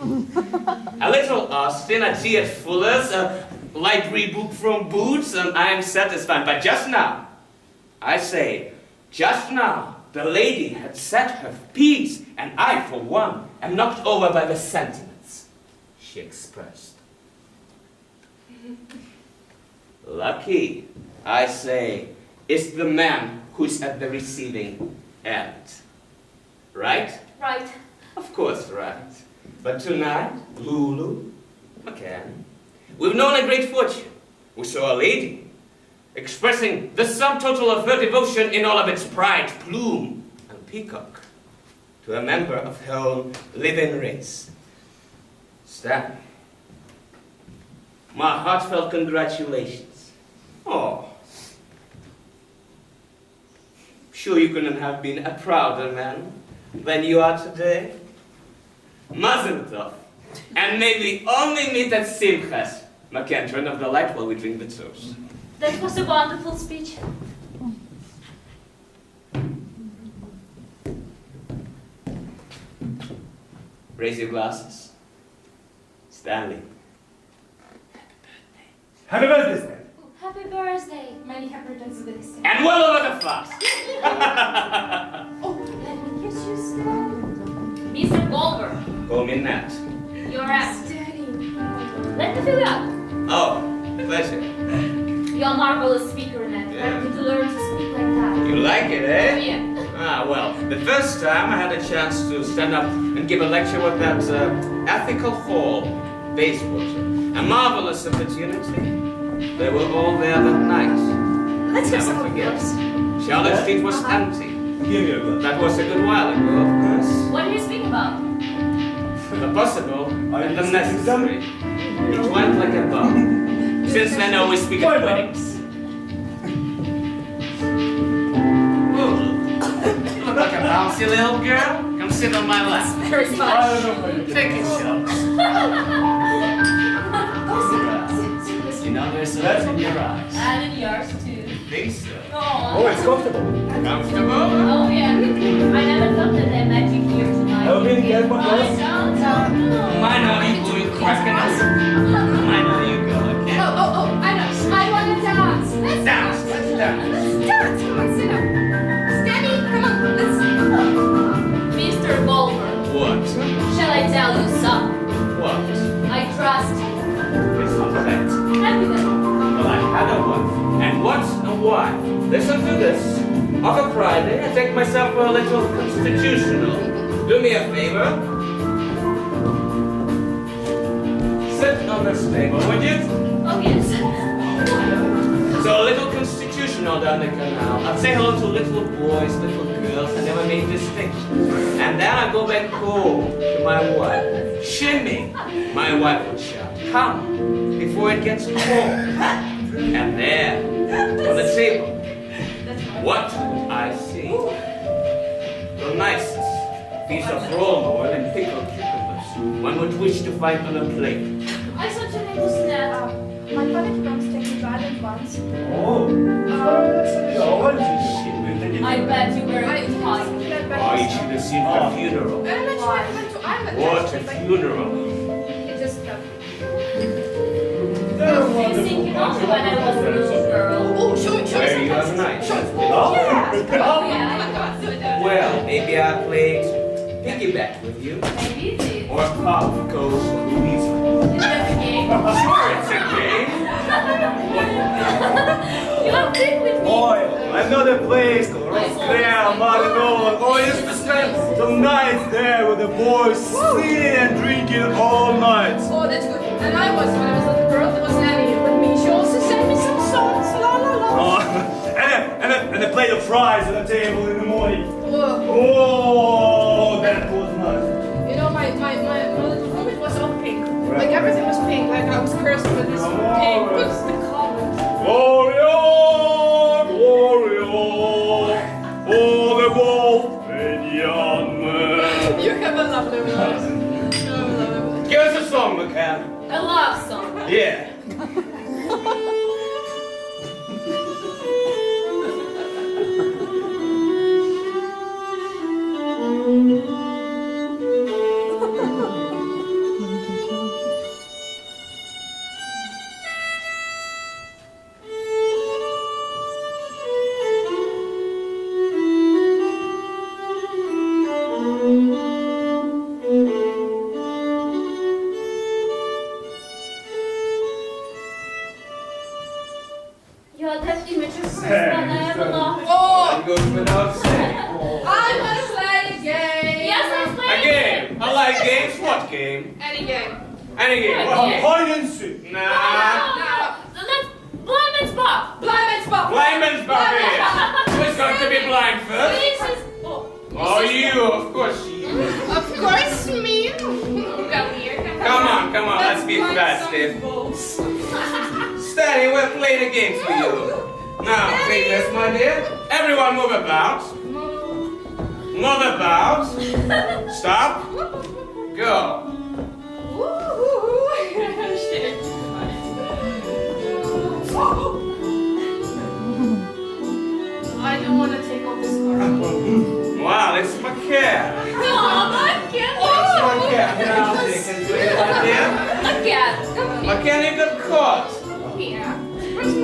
[SPEAKER 1] A little Austin, a tea at Fuller's, a light Reebok from Boots, and I'm satisfied. But just now, I say, just now, the lady had said her piece, and I, for one, am knocked over by the sentiments she expressed. Lucky, I say, is the man who's at the receiving end. Right?
[SPEAKER 6] Right.
[SPEAKER 1] Of course, right. But tonight, Lulu, McCann, we've known a great fortune. We saw a lady expressing the sum total of her devotion in all of its pride, plume, and peacock to a member of her own living race. Stan, my heartfelt congratulations. Oh, sure you couldn't have been a prouder man than you are today. Mazel tov. And may we only meet at Simchas. McCann, turn off the light while we drink the toast.
[SPEAKER 6] That was a wonderful speech.
[SPEAKER 1] Raise your glasses. Stanley.
[SPEAKER 4] Happy birthday, Stan.
[SPEAKER 6] Happy birthday.
[SPEAKER 2] Many happy birthdays.
[SPEAKER 1] And well over the fast.
[SPEAKER 6] Oh, let me kiss you, Stan. Mr. Goldberg,
[SPEAKER 1] Call me Nat.
[SPEAKER 6] you're up.
[SPEAKER 2] Daddy.
[SPEAKER 6] Let me fill you up.
[SPEAKER 1] Oh, pleasure.
[SPEAKER 6] You're a marvelous speaker, Ned.
[SPEAKER 1] Yeah.
[SPEAKER 6] I need to learn to speak like that.
[SPEAKER 1] You like it,
[SPEAKER 6] Oh,
[SPEAKER 1] eh?
[SPEAKER 6] yeah.
[SPEAKER 1] Ah, well, the first time I had a chance to stand up and give a lecture at that Ethical Hall, Bayswater. A marvelous opportunity. They were all there that night.
[SPEAKER 2] Let's have
[SPEAKER 1] Never
[SPEAKER 2] some of
[SPEAKER 1] forget.
[SPEAKER 2] yours.
[SPEAKER 1] Charlotte Street was empty.
[SPEAKER 4] Give me a glass.
[SPEAKER 1] That was a good while ago, of course.
[SPEAKER 6] What do you speak about?
[SPEAKER 1] The possible
[SPEAKER 4] Are
[SPEAKER 1] and
[SPEAKER 4] you
[SPEAKER 1] the
[SPEAKER 4] speaking
[SPEAKER 1] necessary. It went like a bomb. Since then, I always speak
[SPEAKER 4] Why
[SPEAKER 1] at
[SPEAKER 4] not?
[SPEAKER 1] weddings. Ooh, you look like a bouncy little girl. Come sit on my lap.
[SPEAKER 2] Very
[SPEAKER 4] I
[SPEAKER 2] much.
[SPEAKER 4] don't know how you
[SPEAKER 1] Take it, Charlotte. You know there's a look in your eyes.
[SPEAKER 6] And in yours, too.
[SPEAKER 1] Think so?
[SPEAKER 6] Oh,
[SPEAKER 4] Oh, it's comfortable.
[SPEAKER 1] Comfortable?
[SPEAKER 6] oh yeah. I never thought that they met you here tonight.
[SPEAKER 4] Have you been here for
[SPEAKER 6] I
[SPEAKER 4] class?
[SPEAKER 6] don't know.
[SPEAKER 1] I know you blue cracking us. I know you go, okay?
[SPEAKER 2] I know. I want to dance. Let's
[SPEAKER 1] Dance, let's dance.
[SPEAKER 2] Let's dance. Come on, sit up. Stanley, come on. Let's.
[SPEAKER 6] Mr. Goldberg,
[SPEAKER 1] What?
[SPEAKER 6] shall I tell you something?
[SPEAKER 1] What?
[SPEAKER 6] I trust you.
[SPEAKER 1] It's not that.
[SPEAKER 6] Happy then.
[SPEAKER 1] Well, I had a wife. And what's a wife? Listen to this. Of a Friday, I take myself for a little constitutional. Do me a favor. Sit on this table, would you?
[SPEAKER 6] Oh yes.
[SPEAKER 1] So a little constitutional down the canal. I'd say hello to little boys, little girls. I never made distinctions. And then I go back home to my wife. Shimmy. My wife would shout, come, before it gets cold. And there, on the table, what would I see? The nicest, piece of roll oil and pickled cucumbers one would wish to find on a plate.
[SPEAKER 6] I thought your name was Nat.
[SPEAKER 2] My father kept on taking violent ones.
[SPEAKER 4] Oh.
[SPEAKER 6] I bet you were a good husband.
[SPEAKER 1] Oh, you should have seen her funeral.
[SPEAKER 2] And eventually I went to Ireland.
[SPEAKER 1] What a
[SPEAKER 2] actually,
[SPEAKER 1] funeral.
[SPEAKER 2] but it just
[SPEAKER 6] You thinking also when I was a little girl.
[SPEAKER 2] Oh, show me
[SPEAKER 1] Where you have
[SPEAKER 2] some.
[SPEAKER 1] night.
[SPEAKER 6] Yeah. Oh, yeah.
[SPEAKER 1] Well, maybe I played piggyback with you.
[SPEAKER 6] Maybe it is.
[SPEAKER 1] Or pop goes Louisa.
[SPEAKER 6] Is that the game?
[SPEAKER 1] Sure, it's a game.
[SPEAKER 6] You are big with me.
[SPEAKER 4] Boy, another place called Roscrea, Marinol. Oh, I used to spend some nights there with the boys singing and drinking all night.
[SPEAKER 2] Oh, that's good. And I was, when I was a little girl, there was Nanny with me. She also sang me some songs. La la la.
[SPEAKER 4] Oh, and a plate of fries on the table in the morning.
[SPEAKER 2] Whoa.
[SPEAKER 4] Oh, that was nice.
[SPEAKER 2] You know, my little room, it was all pink. Like everything was pink. Like I was cursed with this pink. What's the color?
[SPEAKER 4] Gloria, Gloria, oh, the wolf and young man.
[SPEAKER 2] You have a lovely voice. You have a lovely voice.
[SPEAKER 1] Give us a song, McCann.
[SPEAKER 6] A love song.
[SPEAKER 1] Yeah.
[SPEAKER 6] Ja, that image is so fun. I have a lot.
[SPEAKER 2] Oh,
[SPEAKER 1] That goes without saying.
[SPEAKER 2] I want to play a game.
[SPEAKER 6] Yes, I
[SPEAKER 1] A
[SPEAKER 6] played.
[SPEAKER 1] game. I like games. What game?
[SPEAKER 2] Any game.
[SPEAKER 1] Any game. What game?
[SPEAKER 4] Hide and seek.
[SPEAKER 1] Nah.
[SPEAKER 2] Now,
[SPEAKER 6] Let's blind man's spot.
[SPEAKER 2] blind man's spot.
[SPEAKER 1] Blindman's Buffet. Who's going to be blind first?
[SPEAKER 6] Felix is. Oh.
[SPEAKER 1] Oh, you. Of course you.
[SPEAKER 2] Of course, me.
[SPEAKER 6] Come here.
[SPEAKER 1] Come on. Let's be fast, Dave. Stanley, we're playing a game for you. Now, take this, my dear. Everyone move about. Move about. Stop. Go.
[SPEAKER 2] Shit. I don't want to take off this card.
[SPEAKER 1] Wow, it's McCann.
[SPEAKER 6] No, I can't.
[SPEAKER 1] It's McCann. Now, take it, my dear.
[SPEAKER 6] Again. Come here.
[SPEAKER 1] McCann, you got caught.
[SPEAKER 2] Here.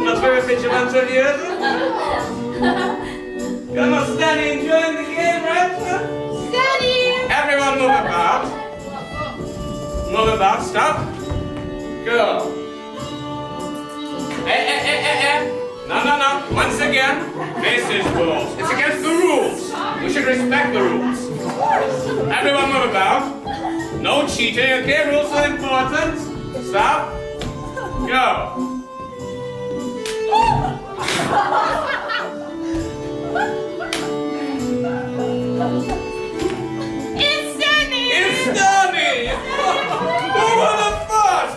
[SPEAKER 1] Not very vigilant of you, is it? You're not standing enjoying the game, right?
[SPEAKER 2] Daddy!
[SPEAKER 1] Everyone move about. Move about. Stop. Go. No. Once again, this is rules. It's against the rules. We should respect the rules. Everyone move about. No cheating, okay? Rules are important. Stop. Go.
[SPEAKER 2] It's Danny!
[SPEAKER 1] It's Danny! Who would have thought?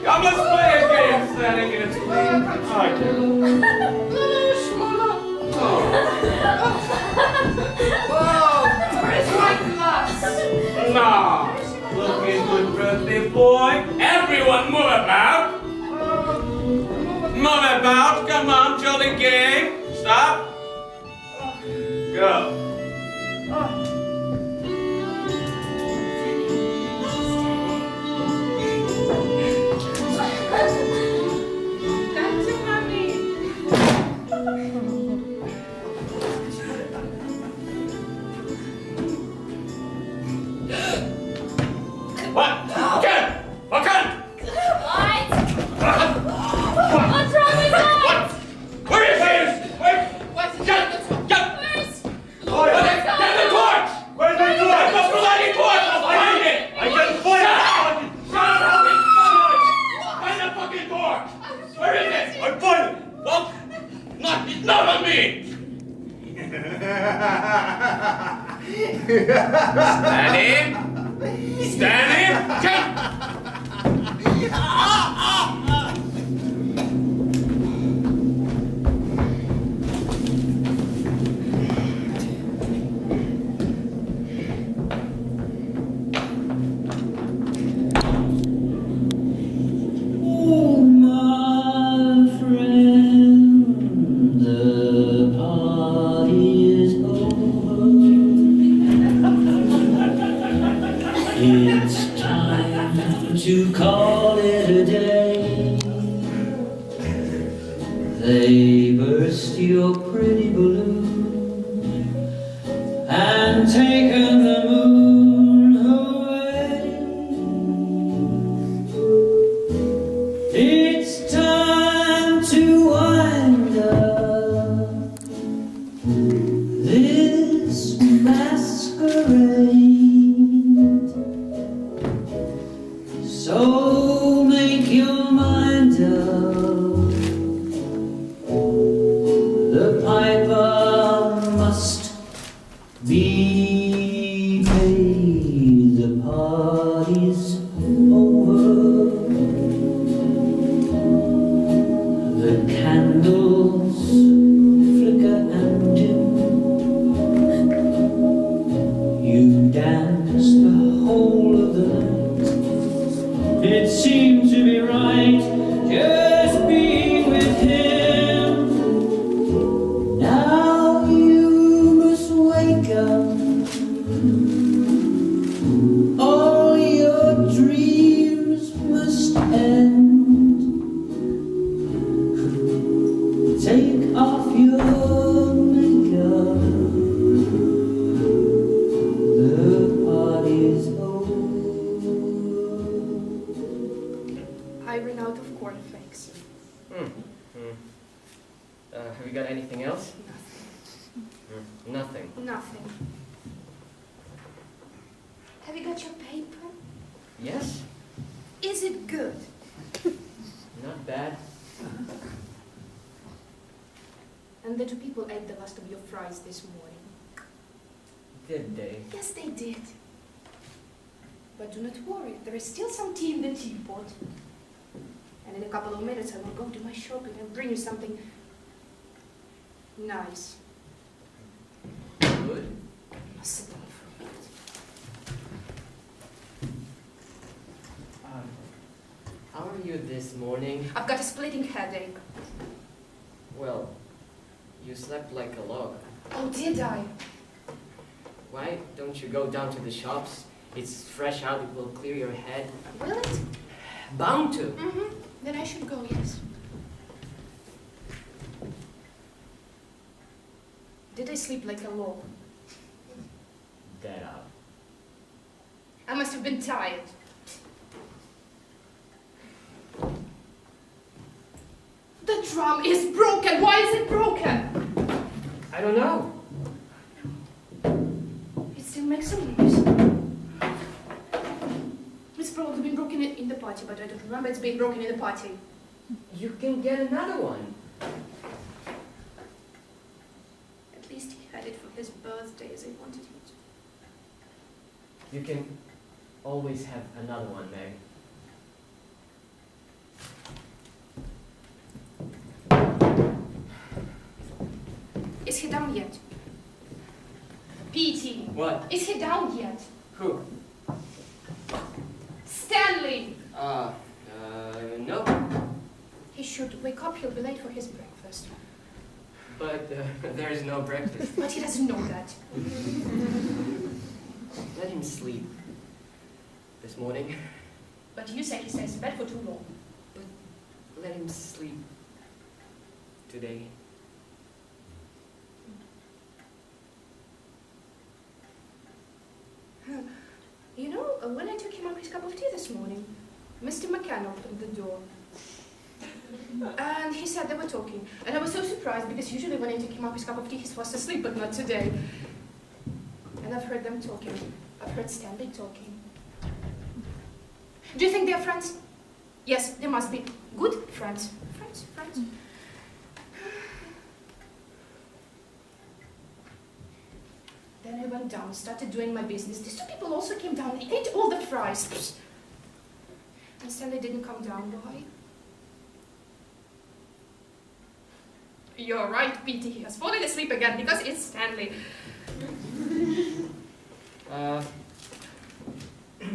[SPEAKER 1] Come, let's play a game, standing in its
[SPEAKER 2] Whoa! Where's my glass?
[SPEAKER 1] Nah. Looking good, birthday boy. Everyone move about. Move about. Come on, jolly game. Stop. Go.
[SPEAKER 2] That's your mommy.
[SPEAKER 1] What? Again! Again!
[SPEAKER 6] What? What's wrong with that?
[SPEAKER 1] What? Where is he? Where?
[SPEAKER 2] What's it?
[SPEAKER 1] Get!
[SPEAKER 6] Where's...
[SPEAKER 1] Get the torch!
[SPEAKER 4] Where's my
[SPEAKER 1] Get
[SPEAKER 4] torch?
[SPEAKER 1] the bloody torch! I'll find it!
[SPEAKER 4] I can find it.
[SPEAKER 1] Shut up! Find the fucking torch! Where is it?
[SPEAKER 4] I find it.
[SPEAKER 1] Well, not on me! Stand in! Jump!
[SPEAKER 7] to call it a day. They burst your pretty balloon and taken the moon away. It's time to wind up this masquerade. So make your mind up. The piper must be paid. The party's over. The candles flicker and dim. You dance the whole of the night. It seemed to be right just being with him. Now you must wake up. All your dreams must end. Take off your makeup. The party's over.
[SPEAKER 2] I ran out of cornflakes.
[SPEAKER 5] Have you got anything else? Nothing.
[SPEAKER 2] Nothing. Have you got your paper?
[SPEAKER 5] Yes?
[SPEAKER 2] Is it good?
[SPEAKER 5] Not bad.
[SPEAKER 2] And the two people ate the last of your fries this morning.
[SPEAKER 5] Did they?
[SPEAKER 2] Yes, they did. But do not worry, there is still some tea in the teapot. And in a couple of minutes I will go do my shopping and bring you something nice.
[SPEAKER 5] Good.
[SPEAKER 2] Must sit down for a minute.
[SPEAKER 5] How are you this morning?
[SPEAKER 2] I've got a splitting headache.
[SPEAKER 5] Well, you slept like a log.
[SPEAKER 2] Oh, did I?
[SPEAKER 5] Why don't you go down to the shops? It's fresh out, it will clear your head.
[SPEAKER 2] Will it?
[SPEAKER 5] Bound to.
[SPEAKER 2] Mm-hmm. Then I should go, yes. Did I sleep like a log?
[SPEAKER 5] Dead out.
[SPEAKER 2] I must have been tired. The drum is broken! Why is it broken?
[SPEAKER 5] I don't know.
[SPEAKER 2] It still makes a noise. It's probably been broken in the party, but I don't remember it's being broken in the party.
[SPEAKER 5] You can get another one.
[SPEAKER 2] At least he had it for his birthday as I wanted him to.
[SPEAKER 5] You can always have another one, Meg.
[SPEAKER 2] Is he down yet? Petey,
[SPEAKER 5] What?
[SPEAKER 2] is he down yet?
[SPEAKER 5] Who?
[SPEAKER 2] Stanley!
[SPEAKER 5] No.
[SPEAKER 2] He should wake up, he'll be late for his breakfast.
[SPEAKER 5] But there is no breakfast.
[SPEAKER 2] But he doesn't know that.
[SPEAKER 5] Let him sleep. This morning.
[SPEAKER 2] But you say he stays in bed for too long.
[SPEAKER 5] Let him sleep. Today.
[SPEAKER 2] You know, when I took him up his cup of tea this morning, Mr. McCann opened the door. And he said they were talking. And I was so surprised because usually when I take him up his cup of tea, he's fast asleep, but not today. And I've heard them talking. I've heard Stanley talking. Do you think they're friends? Yes, they must be. Good friends. Friends. Then I went down, started doing my business. These two people also came down. They ate all the fries. Psst. And Stanley didn't come down. Why? You're right, Petey. He has fallen asleep again because it's Stanley.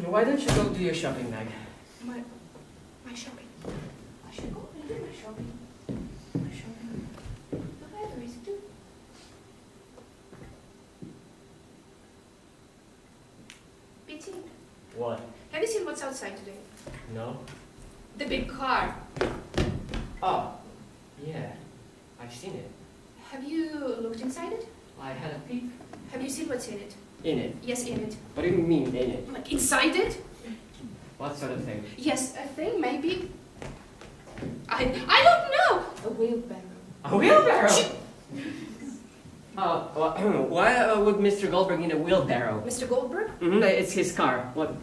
[SPEAKER 5] Why don't you go do your shopping, Meg?
[SPEAKER 2] My shopping. I should go and do my shopping. My shopping. The weather is too. Petey,
[SPEAKER 5] What?
[SPEAKER 2] Have you seen what's outside today?
[SPEAKER 5] No?
[SPEAKER 2] The big car.
[SPEAKER 5] Oh, yeah. I've seen it.
[SPEAKER 2] Have you looked inside it?
[SPEAKER 5] I had a peek.
[SPEAKER 2] Have you seen what's in it?
[SPEAKER 5] In it?
[SPEAKER 2] Yes, in it.
[SPEAKER 5] What do you mean, in it?
[SPEAKER 2] Like inside it?
[SPEAKER 5] What sort of thing?
[SPEAKER 2] Yes, a thing, maybe. I don't know. A wheelbarrow.
[SPEAKER 5] A wheelbarrow? Why would Mr. Goldberg need a wheelbarrow?
[SPEAKER 2] Mr. Goldberg?
[SPEAKER 5] It's his car. What?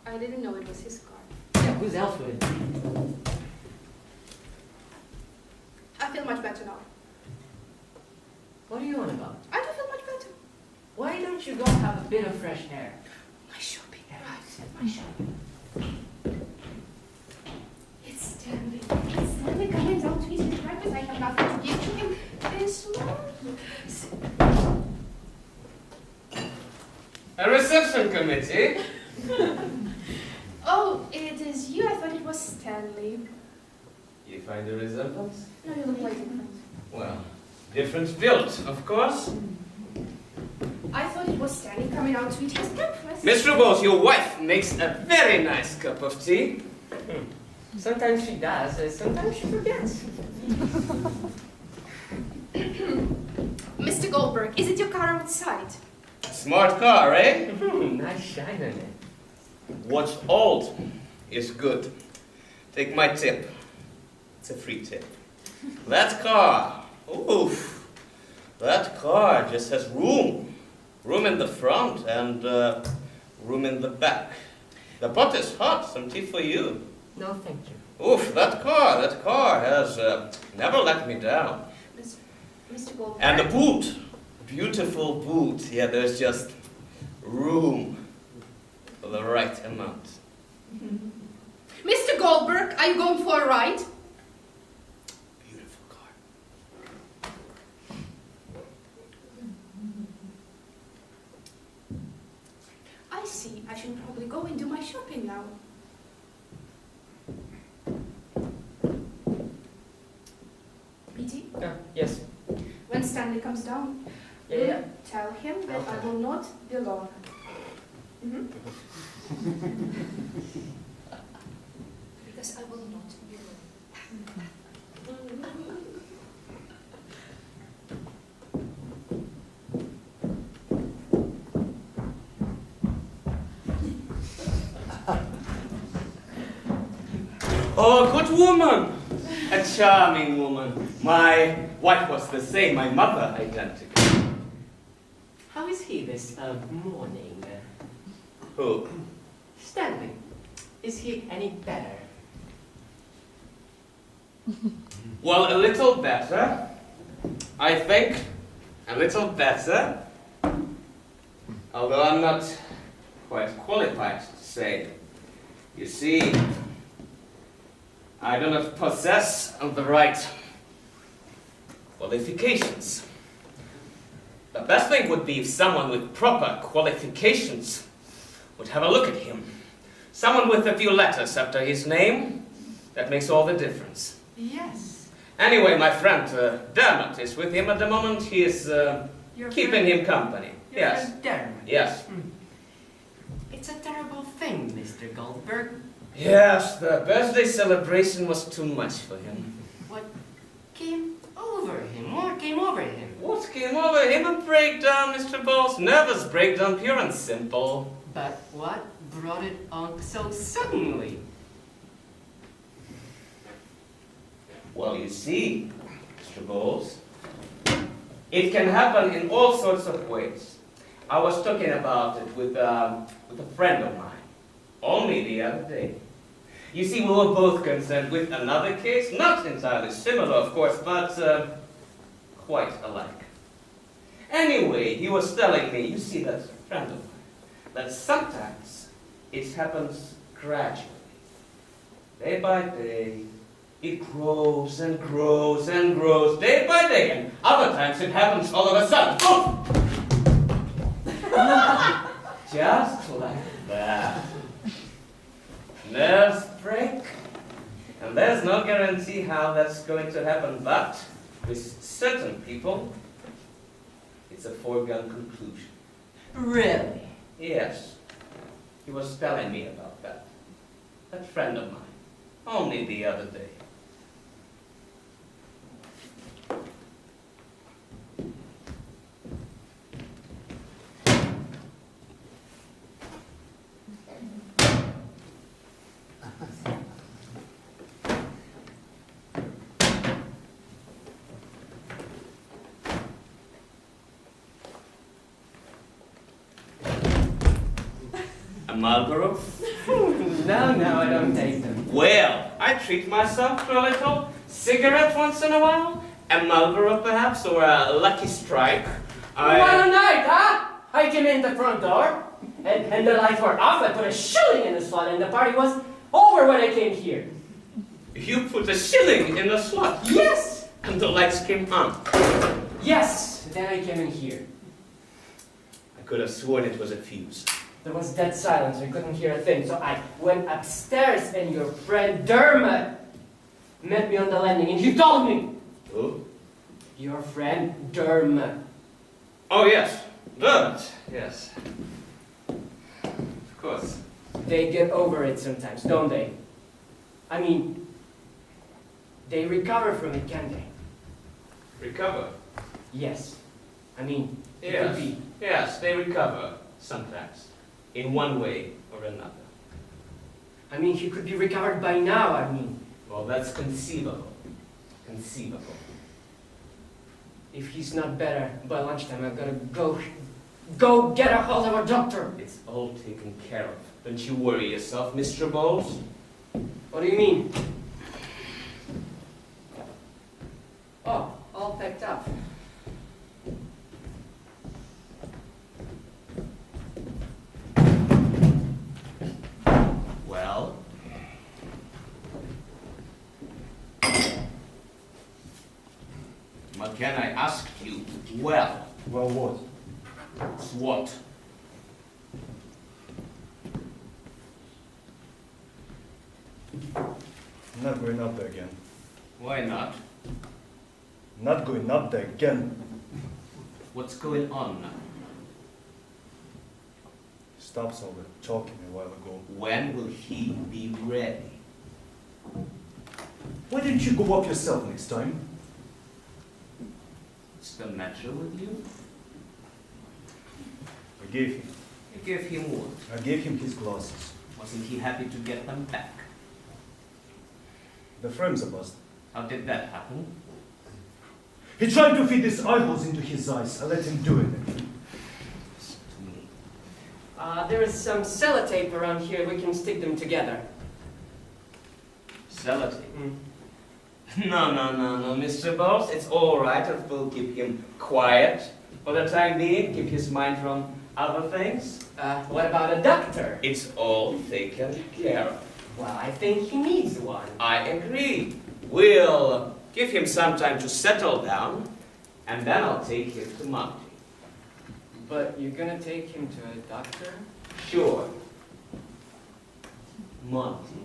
[SPEAKER 2] I didn't know it was his car.
[SPEAKER 5] Yeah, whose else would it be?
[SPEAKER 2] I feel much better now.
[SPEAKER 5] What are you on about?
[SPEAKER 2] I do feel much better.
[SPEAKER 5] Why don't you go have a bit of fresh air?
[SPEAKER 2] My shopping. Right, my shopping. It's Stanley. It's Stanley coming down to eat his breakfast. I have nothing to give to him this morning.
[SPEAKER 1] A reception committee?
[SPEAKER 2] Oh, it is you. I thought it was Stanley.
[SPEAKER 1] You find a resemblance?
[SPEAKER 2] No, you look like different.
[SPEAKER 1] Well, different build, of course.
[SPEAKER 2] I thought it was Stanley coming out to eat his breakfast.
[SPEAKER 1] Mr. Bowles, your wife makes a very nice cup of tea.
[SPEAKER 5] Sometimes she does, sometimes she forgets.
[SPEAKER 2] Mr. Goldberg, is it your car outside?
[SPEAKER 1] Smart car, eh?
[SPEAKER 5] Nice shine on it.
[SPEAKER 1] What's old is good. Take my tip. It's a free tip. That car, oof, that car just has room. Room in the front and room in the back. The pot is hot, some tea for you.
[SPEAKER 5] No, thank you.
[SPEAKER 1] Oof, that car has never let me down.
[SPEAKER 2] Mr. Goldberg?
[SPEAKER 1] And the boot, beautiful boot. Yeah, there's just room for the right amount.
[SPEAKER 2] Mr. Goldberg, are you going for a ride?
[SPEAKER 1] Beautiful car.
[SPEAKER 2] I see. I should probably go and do my shopping now. Petey,
[SPEAKER 5] Yes.
[SPEAKER 2] when Stanley comes down,
[SPEAKER 5] Yeah.
[SPEAKER 2] tell him that I
[SPEAKER 5] Okay.
[SPEAKER 2] will not be alone. Because I will not be alone.
[SPEAKER 1] Oh, good woman. A charming woman. My wife was the same, my mother identical.
[SPEAKER 5] How is he this morning?
[SPEAKER 1] Who?
[SPEAKER 5] Stanley. Is he any better?
[SPEAKER 1] Well, a little better. I think a little better. Although I'm not quite qualified to say. You see, I do not possess the right qualifications. The best thing would be if someone with proper qualifications would have a look at him. Someone with a few letters after his name. That makes all the difference.
[SPEAKER 5] Yes.
[SPEAKER 1] Anyway, my friend Dermot is with him at the moment. He is
[SPEAKER 5] Your
[SPEAKER 1] keeping him company.
[SPEAKER 5] Your
[SPEAKER 1] Yes.
[SPEAKER 5] friend Dermot.
[SPEAKER 1] Yes.
[SPEAKER 5] It's a terrible thing, Mr. Goldberg.
[SPEAKER 1] Yes, the birthday celebration was too much for him.
[SPEAKER 5] What came over him? What came over him?
[SPEAKER 1] What came over him? A breakdown, Mr. Bowles. Nervous breakdown, pure and simple.
[SPEAKER 5] But what brought it on so suddenly?
[SPEAKER 1] Well, you see, Mr. Bowles, it can happen in all sorts of ways. I was talking about it with a friend of mine, only the other day. You see, we were both concerned with another case, not entirely similar, of course, but quite alike. Anyway, he was telling me, you see, that friend of mine, that sometimes it happens gradually, day by day. It grows and grows and grows, day by day, and other times it happens all of a sudden. Boom! Just like that. Nerves break, and there's no guarantee how that's going to happen, but with certain people, it's a foregone conclusion.
[SPEAKER 8] Really?
[SPEAKER 1] Yes. He was telling me about that. That friend of mine. Only the other day. A Marlboro?
[SPEAKER 5] No, I don't take them.
[SPEAKER 1] Well, I treat myself to a little cigarette once in a while. A Marlboro, perhaps, or a Lucky Strike.
[SPEAKER 5] One night, huh? I came in the front door, and the lights were off. I put a shilling in the slot, and the party was over when I came here.
[SPEAKER 1] You put a shilling in the slot.
[SPEAKER 5] Yes!
[SPEAKER 1] And the lights came on.
[SPEAKER 5] Yes! Then I came in here.
[SPEAKER 1] I could have sworn it was a fuse.
[SPEAKER 5] There was dead silence. I couldn't hear a thing. So I went upstairs, and your friend Dermot met me on the landing, and he told me.
[SPEAKER 1] Who?
[SPEAKER 5] Your friend Dermot.
[SPEAKER 1] Oh, yes. Dermot. Yes. Of course.
[SPEAKER 5] They get over it sometimes, don't they? I mean, they recover from it, can't they?
[SPEAKER 1] Recover.
[SPEAKER 5] Yes. I mean, it
[SPEAKER 1] Yes.
[SPEAKER 5] could be.
[SPEAKER 1] Yes, they recover sometimes. In one way or another.
[SPEAKER 5] I mean, he could be recovered by now, I mean.
[SPEAKER 1] Well, that's conceivable. Conceivable.
[SPEAKER 5] If he's not better by lunchtime, I'm gonna go get a hold of a doctor.
[SPEAKER 1] It's all taken care of. Don't you worry yourself, Mr. Bowles.
[SPEAKER 5] What do you mean? Oh, all packed up.
[SPEAKER 1] Well? What can I ask you? Well?
[SPEAKER 4] Well, what?
[SPEAKER 1] What?
[SPEAKER 4] I'm not going up there again.
[SPEAKER 1] Why not?
[SPEAKER 4] Not going up there again.
[SPEAKER 1] What's going on now?
[SPEAKER 4] Stops over talking a while ago.
[SPEAKER 1] When will he be ready?
[SPEAKER 4] Why didn't you go up yourself next time?
[SPEAKER 1] What's the matter with you?
[SPEAKER 4] I gave him.
[SPEAKER 1] You gave him what?
[SPEAKER 4] I gave him his glasses.
[SPEAKER 1] Wasn't he happy to get them back?
[SPEAKER 4] The frames are busted.
[SPEAKER 1] How did that happen?
[SPEAKER 4] He tried to feed his eyeballs into his eyes. I let him do it.
[SPEAKER 1] Listen to me.
[SPEAKER 5] There is some sellotape around here. We can stick them together.
[SPEAKER 1] Sellotape. No, Mr. Bowles. It's all right if we'll keep him quiet for the time being, keep his mind from other things.
[SPEAKER 5] What about a doctor?
[SPEAKER 1] It's all taken care of.
[SPEAKER 5] Well, I think he needs one.
[SPEAKER 1] I agree. We'll give him some time to settle down, and then I'll take him to Monty.
[SPEAKER 5] But you're gonna take him to a doctor?
[SPEAKER 1] Sure. Monty.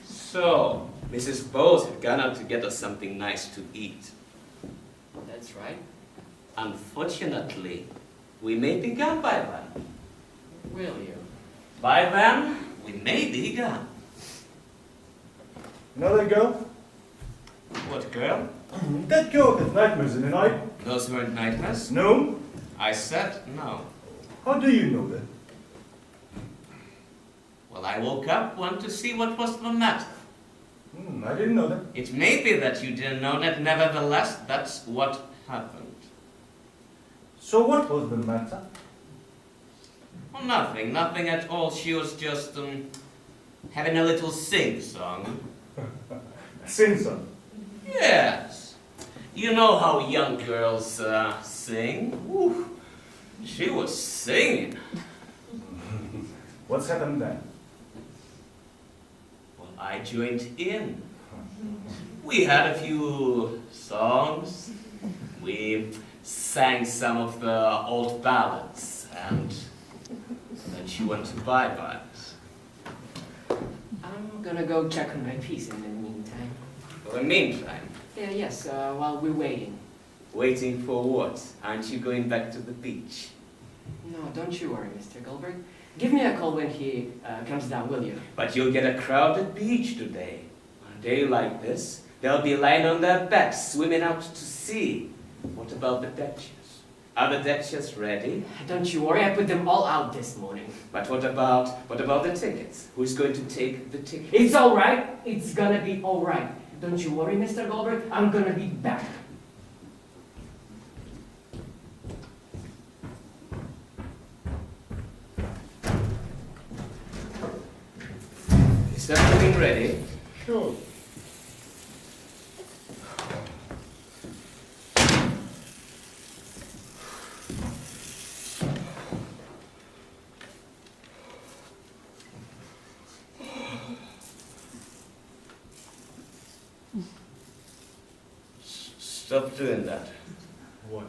[SPEAKER 1] So, Mrs. Bowles had gone out to get us something nice to eat.
[SPEAKER 5] That's right.
[SPEAKER 1] Unfortunately, we may be gone by then.
[SPEAKER 5] Will you?
[SPEAKER 1] By then, we may be gone.
[SPEAKER 4] Another girl?
[SPEAKER 1] What girl?
[SPEAKER 4] That girl with nightmares in the night?
[SPEAKER 1] Those weren't nightmares.
[SPEAKER 4] No?
[SPEAKER 1] I said no.
[SPEAKER 4] How do you know that?
[SPEAKER 1] Well, I woke up, wanted to see what was the matter.
[SPEAKER 4] I didn't know that.
[SPEAKER 1] It may be that you didn't know that, nevertheless, that's what happened.
[SPEAKER 4] So what was the matter?
[SPEAKER 1] Well, nothing at all. She was just, having a little sing-song.
[SPEAKER 4] Sing some.
[SPEAKER 1] Yes. You know how young girls, sing? Woo. She was singing.
[SPEAKER 4] What's happened then?
[SPEAKER 1] Well, I joined in. We had a few songs. We sang some of the old ballads, and Don't you want to buy bikes?
[SPEAKER 5] I'm gonna go check on my piece in the meantime.
[SPEAKER 1] For the meantime,
[SPEAKER 5] Yeah, yes, while we're waiting.
[SPEAKER 1] waiting for what? Aren't you going back to the beach?
[SPEAKER 5] No, don't you worry, Mr. Goldberg. Give me a call when he comes down, will you?
[SPEAKER 1] But you'll get a crowded beach today. On a day like this, they'll be lying on their backs, swimming out to sea. What about the deck chairs? Are the deck chairs ready?
[SPEAKER 5] Don't you worry, I put them all out this morning.
[SPEAKER 1] But what about the tickets? Who's going to take the tickets?
[SPEAKER 5] It's alright. It's gonna be alright. Don't you worry, Mr. Goldberg. I'm gonna be back.
[SPEAKER 1] Is everything ready?
[SPEAKER 3] Sure.
[SPEAKER 1] Stop doing that.
[SPEAKER 4] What?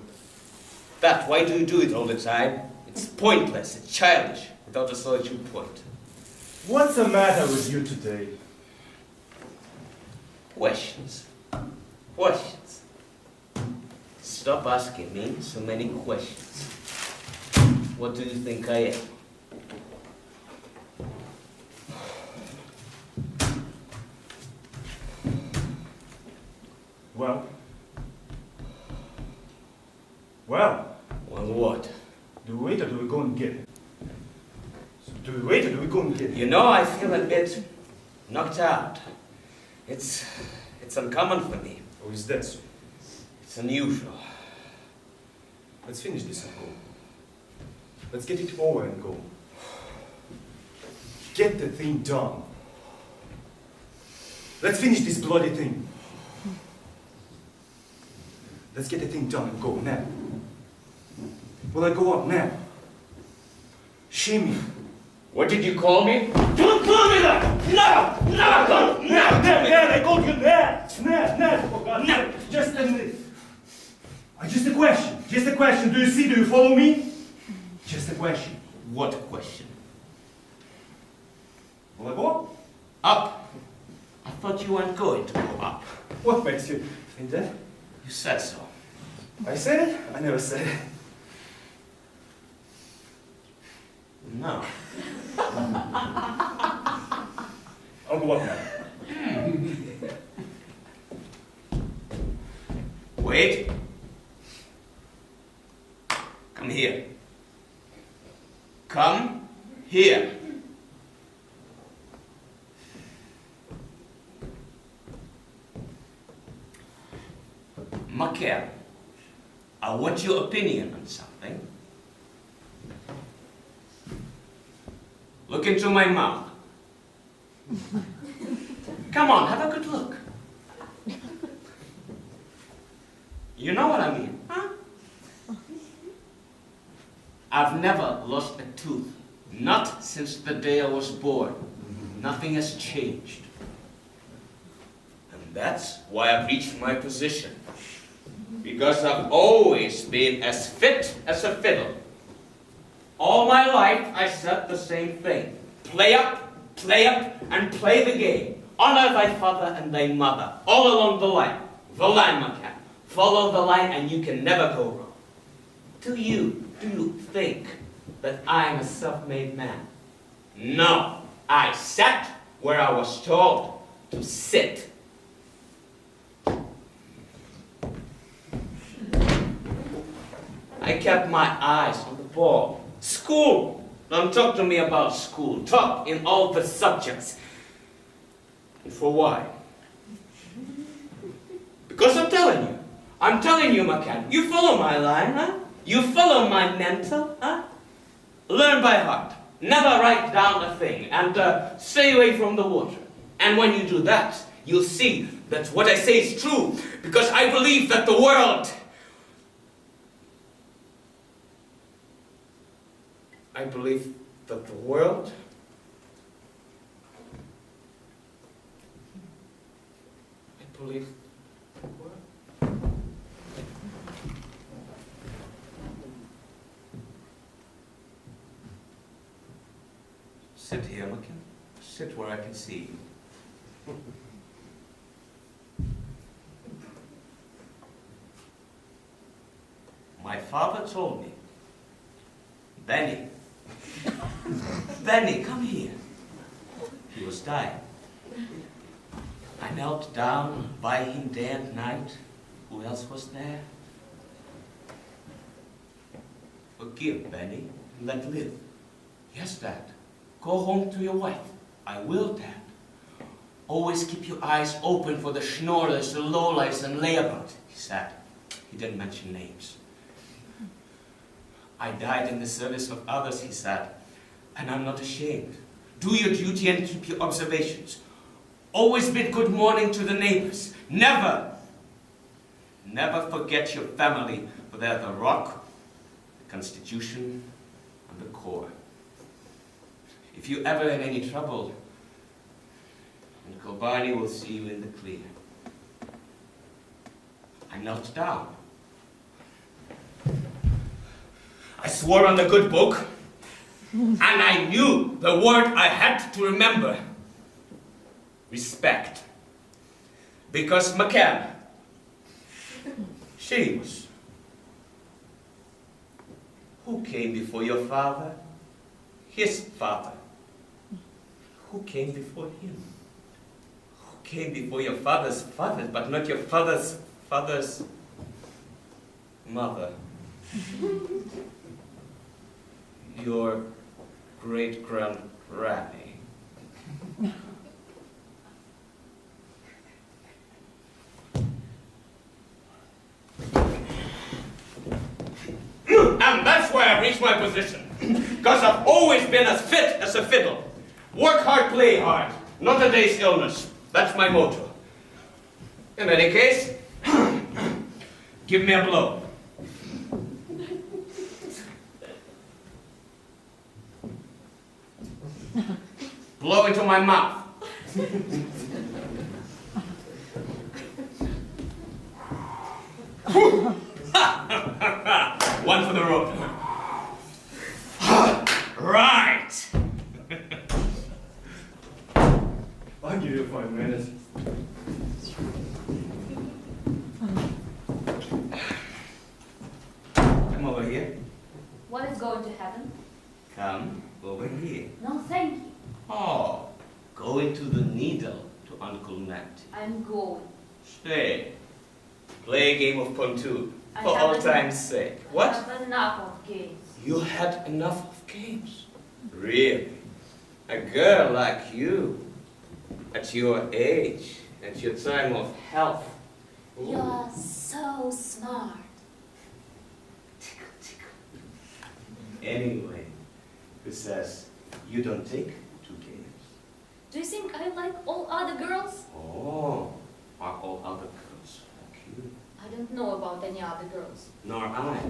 [SPEAKER 1] That, why do you do it all the time? It's pointless, it's childish, without a solid point.
[SPEAKER 4] What's the matter with you today?
[SPEAKER 1] Questions. Questions. Stop asking me so many questions. What do you think I am?
[SPEAKER 4] Well,
[SPEAKER 1] Well, what?
[SPEAKER 4] do we wait or do we go and get it? So do we wait or do we go and get it?
[SPEAKER 1] You know, I feel a bit knocked out. It's uncommon for me.
[SPEAKER 4] Or is that so?
[SPEAKER 1] It's unusual.
[SPEAKER 4] Let's finish this and go. Let's get it over and go. Get the thing done. Let's finish this bloody thing. Let's get the thing done and go now. Will I go up now? Shimmy.
[SPEAKER 1] What did you call me? Don't call me that! No! No! No!
[SPEAKER 4] I called you now! Now! For God's sake. Just a question. Just a question. Do you see? Do you follow me? Just a question.
[SPEAKER 1] What question?
[SPEAKER 4] Will I go up?
[SPEAKER 1] Up? I thought you weren't going to go up.
[SPEAKER 4] What makes you think that?
[SPEAKER 1] You said so.
[SPEAKER 4] I said it? I never said it.
[SPEAKER 1] No.
[SPEAKER 4] I'll go up now.
[SPEAKER 1] Wait. Come here. Come here. Michael, I want your opinion on something. Look into my mouth. Come on, have a good look. You know what I mean, huh? I've never lost a tooth. Not since the day I was born. Nothing has changed. And that's why I've reached my position. Because I've always been as fit as a fiddle. All my life I said the same thing. Play up, and play the game. Honor thy father and thy mother. All along the line. The line, my cat. Follow the line and you can never go wrong. Do you think that I'm a self-made man? No. I sat where I was told to sit. I kept my eyes on the ball. School! Don't talk to me about school. Talk in all the subjects. And for why? Because I'm telling you, McCann. You follow my line, huh? You follow my mental, huh? Learn by heart. Never write down a thing. And stay away from the water. And when you do that, you'll see that what I say is true. Because I believe that the world... I believe that the world Sit here, McKim. Sit where I can see you. My father told me, Benny, Benny, come here. He was dying. I knelt down by him day and night. Who else was there? Forgive, Benny, and let live. Yes, Dad. Go home to your wife. I will, Dad. Always keep your eyes open for the schnorrers, the lowlifes, and layabouts, he said. He didn't mention names. I died in the service of others, he said, and I'm not ashamed. Do your duty and keep your observations. Always bid good morning to the neighbors. Never forget your family, for they're the rock, the constitution, and the core. If you're ever in any trouble, Uncle Barney will see you in the clear. I knelt down. I swore on the good book, and I knew the word I had to remember. Respect. Because McCann, she was. Who came before your father? His father. Who came before him? Who came before your father's father, but not your father's father's mother? Your great-grand-granny. And that's why I reached my position. Because I've always been as fit as a fiddle. Work hard, play hard. Not a day's illness. That's my motto. In any case, give me a blow. Blow into my mouth. One for the road. Right.
[SPEAKER 4] I'll give you 5 minutes.
[SPEAKER 1] Come over here.
[SPEAKER 6] What is going to happen?
[SPEAKER 1] Come over here.
[SPEAKER 6] No, thank you.
[SPEAKER 1] Oh, go into the needle to Uncle Nat.
[SPEAKER 6] I'm going.
[SPEAKER 1] Stay. Play a game of pontoon.
[SPEAKER 6] I
[SPEAKER 1] For all
[SPEAKER 6] haven't-
[SPEAKER 1] time's sake.
[SPEAKER 6] I
[SPEAKER 1] What?
[SPEAKER 6] have enough of games.
[SPEAKER 1] You had enough of games. Really? A girl like you, at your age, at your time of health. Ooh.
[SPEAKER 6] You're so smart.
[SPEAKER 1] Tickle, tickle. Anyway, who says you don't take 2 games?
[SPEAKER 6] Do you think I like all other girls?
[SPEAKER 1] Oh, are all other girls like you?
[SPEAKER 6] I don't know about any other girls.
[SPEAKER 1] Nor I.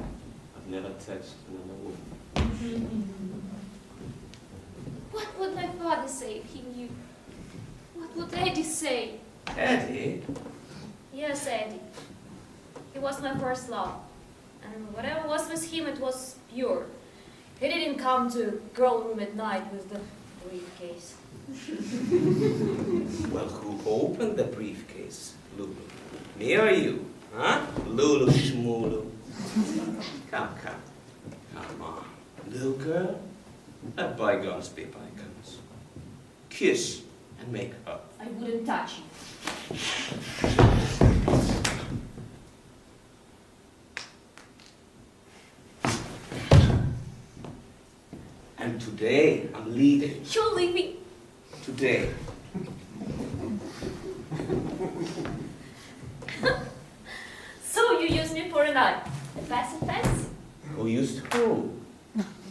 [SPEAKER 1] I've never touched another woman.
[SPEAKER 6] What would my father say if he knew? What would Eddie say?
[SPEAKER 1] Eddie?
[SPEAKER 6] Yes, Eddie. He was my first love. And whatever was with him, it was pure. He didn't come to girl room at night with the briefcase.
[SPEAKER 1] Well, who opened the briefcase, Lulu? Me or you? Huh? Lulu Shmulu. Come. Come on. Little girl, let bygones be bygones. Kiss and make up.
[SPEAKER 6] I wouldn't touch you.
[SPEAKER 1] And today, I'm leaving.
[SPEAKER 6] You're leaving.
[SPEAKER 1] Today.
[SPEAKER 6] So you use me for a night. A passive fancy.
[SPEAKER 1] Who used who?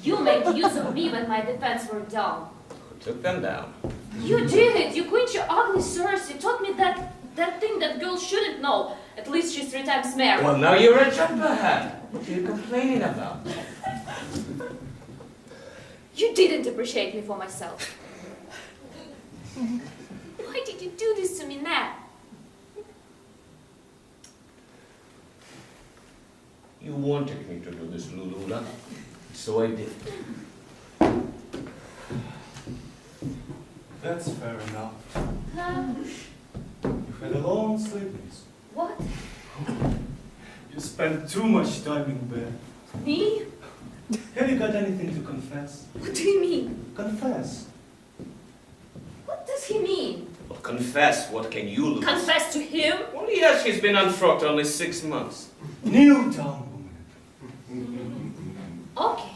[SPEAKER 6] You made use of me when my defense were down.
[SPEAKER 1] Who took them down?
[SPEAKER 6] You did it. You quenched your ugly source. You taught me that thing that girls shouldn't know. At least she's 3 times married.
[SPEAKER 1] Well, now you're a jumperhead. What are you complaining about?
[SPEAKER 6] You didn't appreciate me for myself. Why did you do this to me, Nat?
[SPEAKER 1] You wanted me to do this, Lulula, so I did.
[SPEAKER 4] That's fair enough.
[SPEAKER 6] Huh?
[SPEAKER 4] You've had a long sleep, miss.
[SPEAKER 6] What?
[SPEAKER 4] You spent too much time in bed.
[SPEAKER 6] Me?
[SPEAKER 4] Have you got anything to confess?
[SPEAKER 6] What do you mean?
[SPEAKER 4] Confess.
[SPEAKER 6] What does he mean?
[SPEAKER 1] Well, confess, what can you lose?
[SPEAKER 6] Confess to him?
[SPEAKER 1] Well, yes, she's been unfrocked only 6 months.
[SPEAKER 4] Kneel down, woman.
[SPEAKER 6] Okay.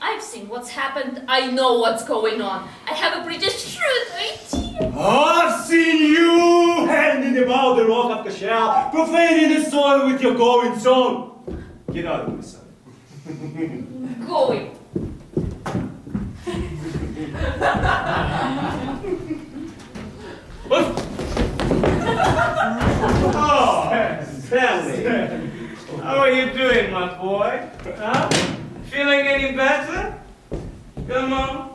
[SPEAKER 6] I've seen what's happened. I know what's going on. I have a pretty shrewd idea.
[SPEAKER 4] I've seen you handing about the rock of Kashal, profaning the soil with your goings on. Get out of my sight.
[SPEAKER 6] Going.
[SPEAKER 1] Oh, Stanley. How are you doing, my boy? Huh? Feeling any better? Come on.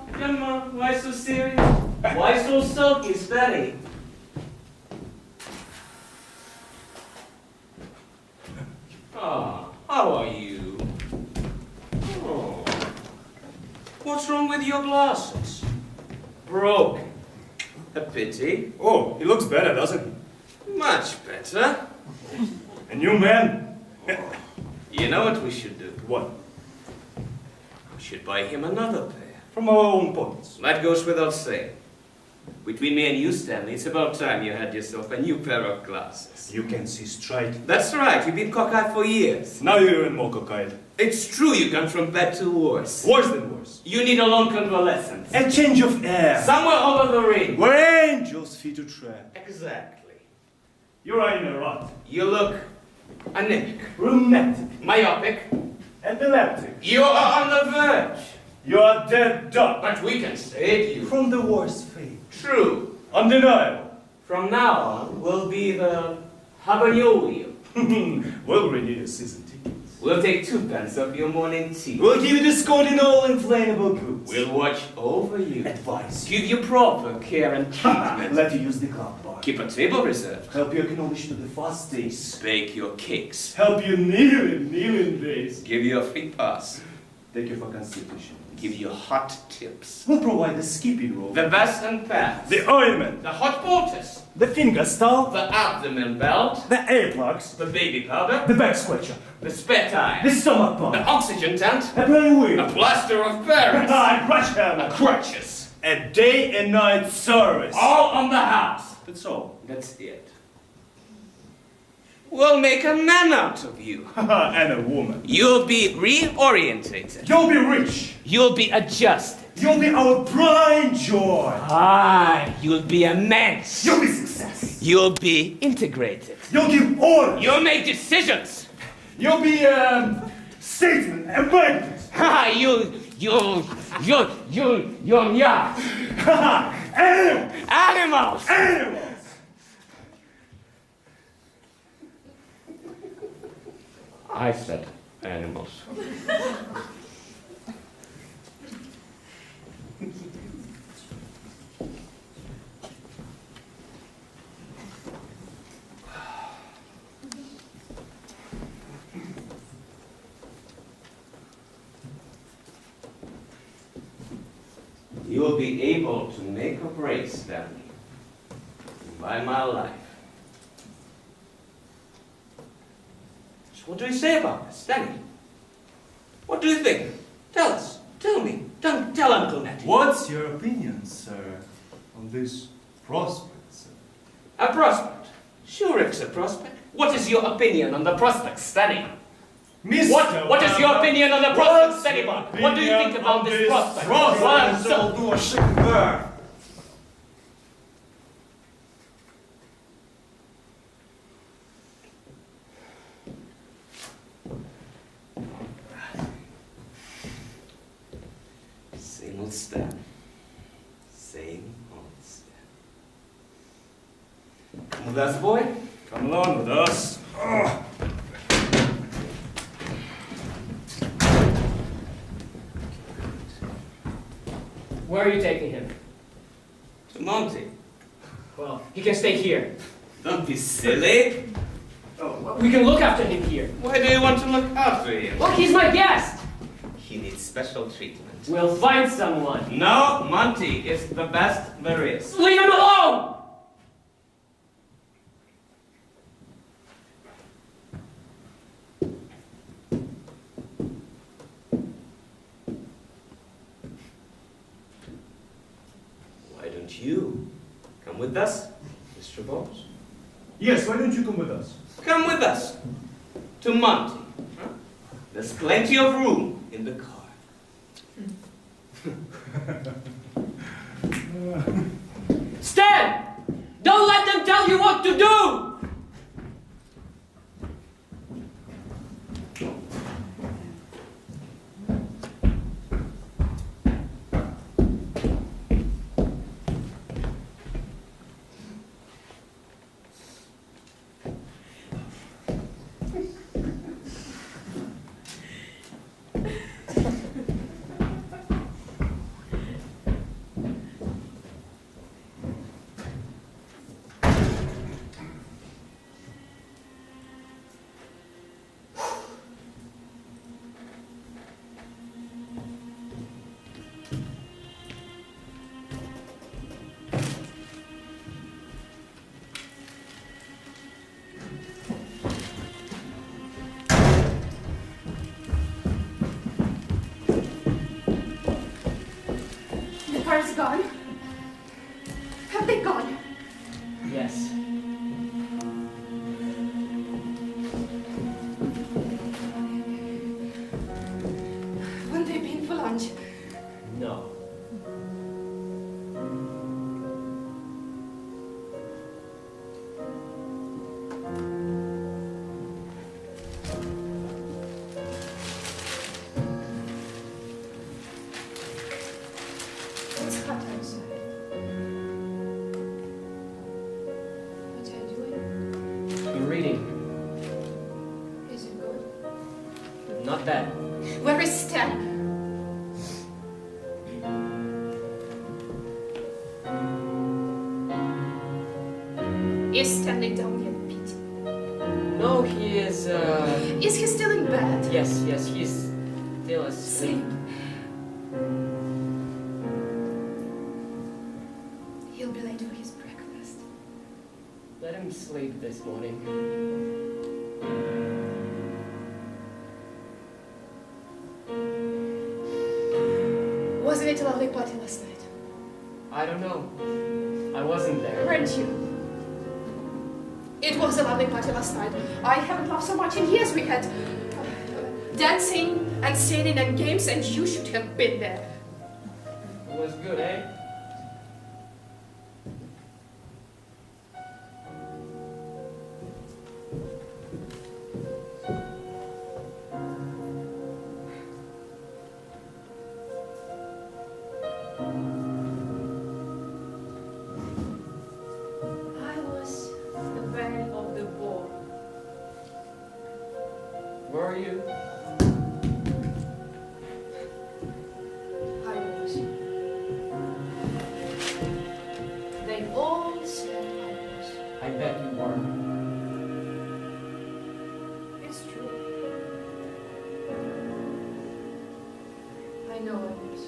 [SPEAKER 1] Why so serious? Why so sulky, Stanley? Oh, how are you? Oh. What's wrong with your glasses? Broken. A pity.
[SPEAKER 4] Oh, he looks better, doesn't he?
[SPEAKER 1] Much better.
[SPEAKER 4] A new man.
[SPEAKER 1] You know what we should do?
[SPEAKER 4] What?
[SPEAKER 1] We should buy him another pair.
[SPEAKER 4] From our own pockets.
[SPEAKER 1] That goes without saying. Between me and you, Stanley, it's about time you had yourself a new pair of glasses.
[SPEAKER 4] You can see straight.
[SPEAKER 1] That's right, you've been cockeyed for years.
[SPEAKER 4] Now you're even more cockeyed.
[SPEAKER 1] It's true you come from bad to worse.
[SPEAKER 4] Worse than worse.
[SPEAKER 1] You need a long convalescence.
[SPEAKER 4] A change of air.
[SPEAKER 1] Somewhere over the ring.
[SPEAKER 4] Where angels feed to tread.
[SPEAKER 1] Exactly.
[SPEAKER 4] You are in a rut.
[SPEAKER 1] You look anemic,
[SPEAKER 4] Rheumatic.
[SPEAKER 1] myopic.
[SPEAKER 4] Epileptic.
[SPEAKER 1] You are on the verge.
[SPEAKER 4] You are dead duck.
[SPEAKER 1] But we can save you.
[SPEAKER 4] From the worst fate.
[SPEAKER 1] True.
[SPEAKER 4] Undeniable.
[SPEAKER 1] From now on, we'll be the habanero wheel.
[SPEAKER 4] We'll renew your season tickets.
[SPEAKER 1] We'll take 2 pence of your morning tea.
[SPEAKER 4] We'll give you discount in all inflatable goods.
[SPEAKER 1] We'll watch over you.
[SPEAKER 4] Advise.
[SPEAKER 1] Give you proper care and treatment.
[SPEAKER 4] Let you use the club bar.
[SPEAKER 1] Keep a table reserved.
[SPEAKER 4] Help you acknowledge to the fast days.
[SPEAKER 1] Bake your cakes.
[SPEAKER 4] Help you kneel in kneeling days.
[SPEAKER 1] Give you a free pass.
[SPEAKER 4] Take you for constitution.
[SPEAKER 1] Give you hot tips.
[SPEAKER 4] We'll provide the skipping rope.
[SPEAKER 1] The vest and pads.
[SPEAKER 4] The ointment.
[SPEAKER 1] The hot poultice.
[SPEAKER 4] The finger style.
[SPEAKER 1] The abdomen belt.
[SPEAKER 4] The ear plugs.
[SPEAKER 1] The baby powder.
[SPEAKER 4] The back scratcher.
[SPEAKER 1] The spare tire.
[SPEAKER 4] The stomach
[SPEAKER 1] The
[SPEAKER 4] pump.
[SPEAKER 1] oxygen tent.
[SPEAKER 4] A plain
[SPEAKER 1] A
[SPEAKER 4] wheel.
[SPEAKER 1] plaster of Paris.
[SPEAKER 4] A crutch hammer.
[SPEAKER 1] Crutches.
[SPEAKER 4] A day and night service.
[SPEAKER 1] All on the house.
[SPEAKER 4] That's all.
[SPEAKER 1] That's it. We'll make a man out of you.
[SPEAKER 4] And a woman.
[SPEAKER 1] You'll be reorientated.
[SPEAKER 4] You'll be rich.
[SPEAKER 1] You'll be adjusted.
[SPEAKER 4] You'll be our pride joy.
[SPEAKER 1] You'll be immense.
[SPEAKER 4] You'll be success.
[SPEAKER 1] You'll be integrated.
[SPEAKER 4] You'll give orders.
[SPEAKER 1] You'll make decisions.
[SPEAKER 4] You'll be statesman and banquet.
[SPEAKER 1] You'll yeah.
[SPEAKER 4] Animals.
[SPEAKER 1] Animals.
[SPEAKER 4] Animals.
[SPEAKER 1] I said animals. You'll be able to make or break, Stanley, by my life. So what do you say about this, Stanley? What do you think? Tell us. Tell me. Tell Uncle Natty.
[SPEAKER 4] What's your opinion, sir, on this prospect, sir?
[SPEAKER 1] A prospect. Sure, it's a prospect. What is your opinion on the prospect, Stanley? What is your opinion on the prospect, Stanley? What do you think about this prospect? Well, so-
[SPEAKER 3] do a chicken bird.
[SPEAKER 1] Same old Stan. Same old Stan. Come with us, boy.
[SPEAKER 4] Come along with us.
[SPEAKER 5] Where are you taking him?
[SPEAKER 1] To Monty.
[SPEAKER 5] Well, he can stay here.
[SPEAKER 1] Don't be silly.
[SPEAKER 5] We can look after him here.
[SPEAKER 1] Why do you want to look after him?
[SPEAKER 5] Look, he's my guest.
[SPEAKER 1] He needs special treatment.
[SPEAKER 5] We'll find someone.
[SPEAKER 1] No, Monty is the best there is.
[SPEAKER 5] Leave him alone!
[SPEAKER 1] Why don't you come with us, Mr. Bowles?
[SPEAKER 4] Yes, why don't you come with us?
[SPEAKER 1] Come with us to Monty. Huh? There's plenty of room in the car.
[SPEAKER 5] Stan! Don't let them tell you what to do!
[SPEAKER 2] The car's gone. Have they gone?
[SPEAKER 5] Yes.
[SPEAKER 2] Won't they be in for lunch?
[SPEAKER 5] No.
[SPEAKER 2] It's hot outside. What are you doing?
[SPEAKER 5] I'm reading.
[SPEAKER 2] Is it good?
[SPEAKER 5] Not bad.
[SPEAKER 2] Where is Stan? Is Stanley down yet, Pete?
[SPEAKER 5] No, he is,
[SPEAKER 2] Is he still in bed?
[SPEAKER 5] Yes, he's still asleep.
[SPEAKER 2] Sleep. He'll be late for his breakfast.
[SPEAKER 5] Let him sleep this morning.
[SPEAKER 2] Wasn't it a lovely party last night?
[SPEAKER 5] I don't know. I wasn't there.
[SPEAKER 2] Weren't you? It was a lovely party last night. I haven't laughed so much in years. We had dancing and singing and games, and you should have been there.
[SPEAKER 5] It was good, eh?
[SPEAKER 2] I was the belle of the ball.
[SPEAKER 5] Were you?
[SPEAKER 2] I was. They all said I was.
[SPEAKER 5] I bet you were.
[SPEAKER 2] It's true. I know I was.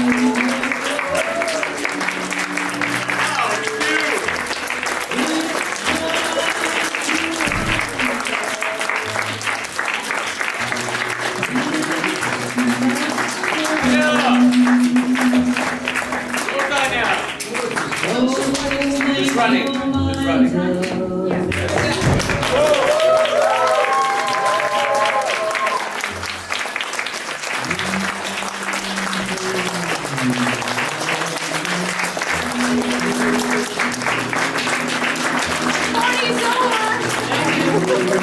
[SPEAKER 1] Menu! Your guy now. Who's running? Who's running?
[SPEAKER 2] Party's over.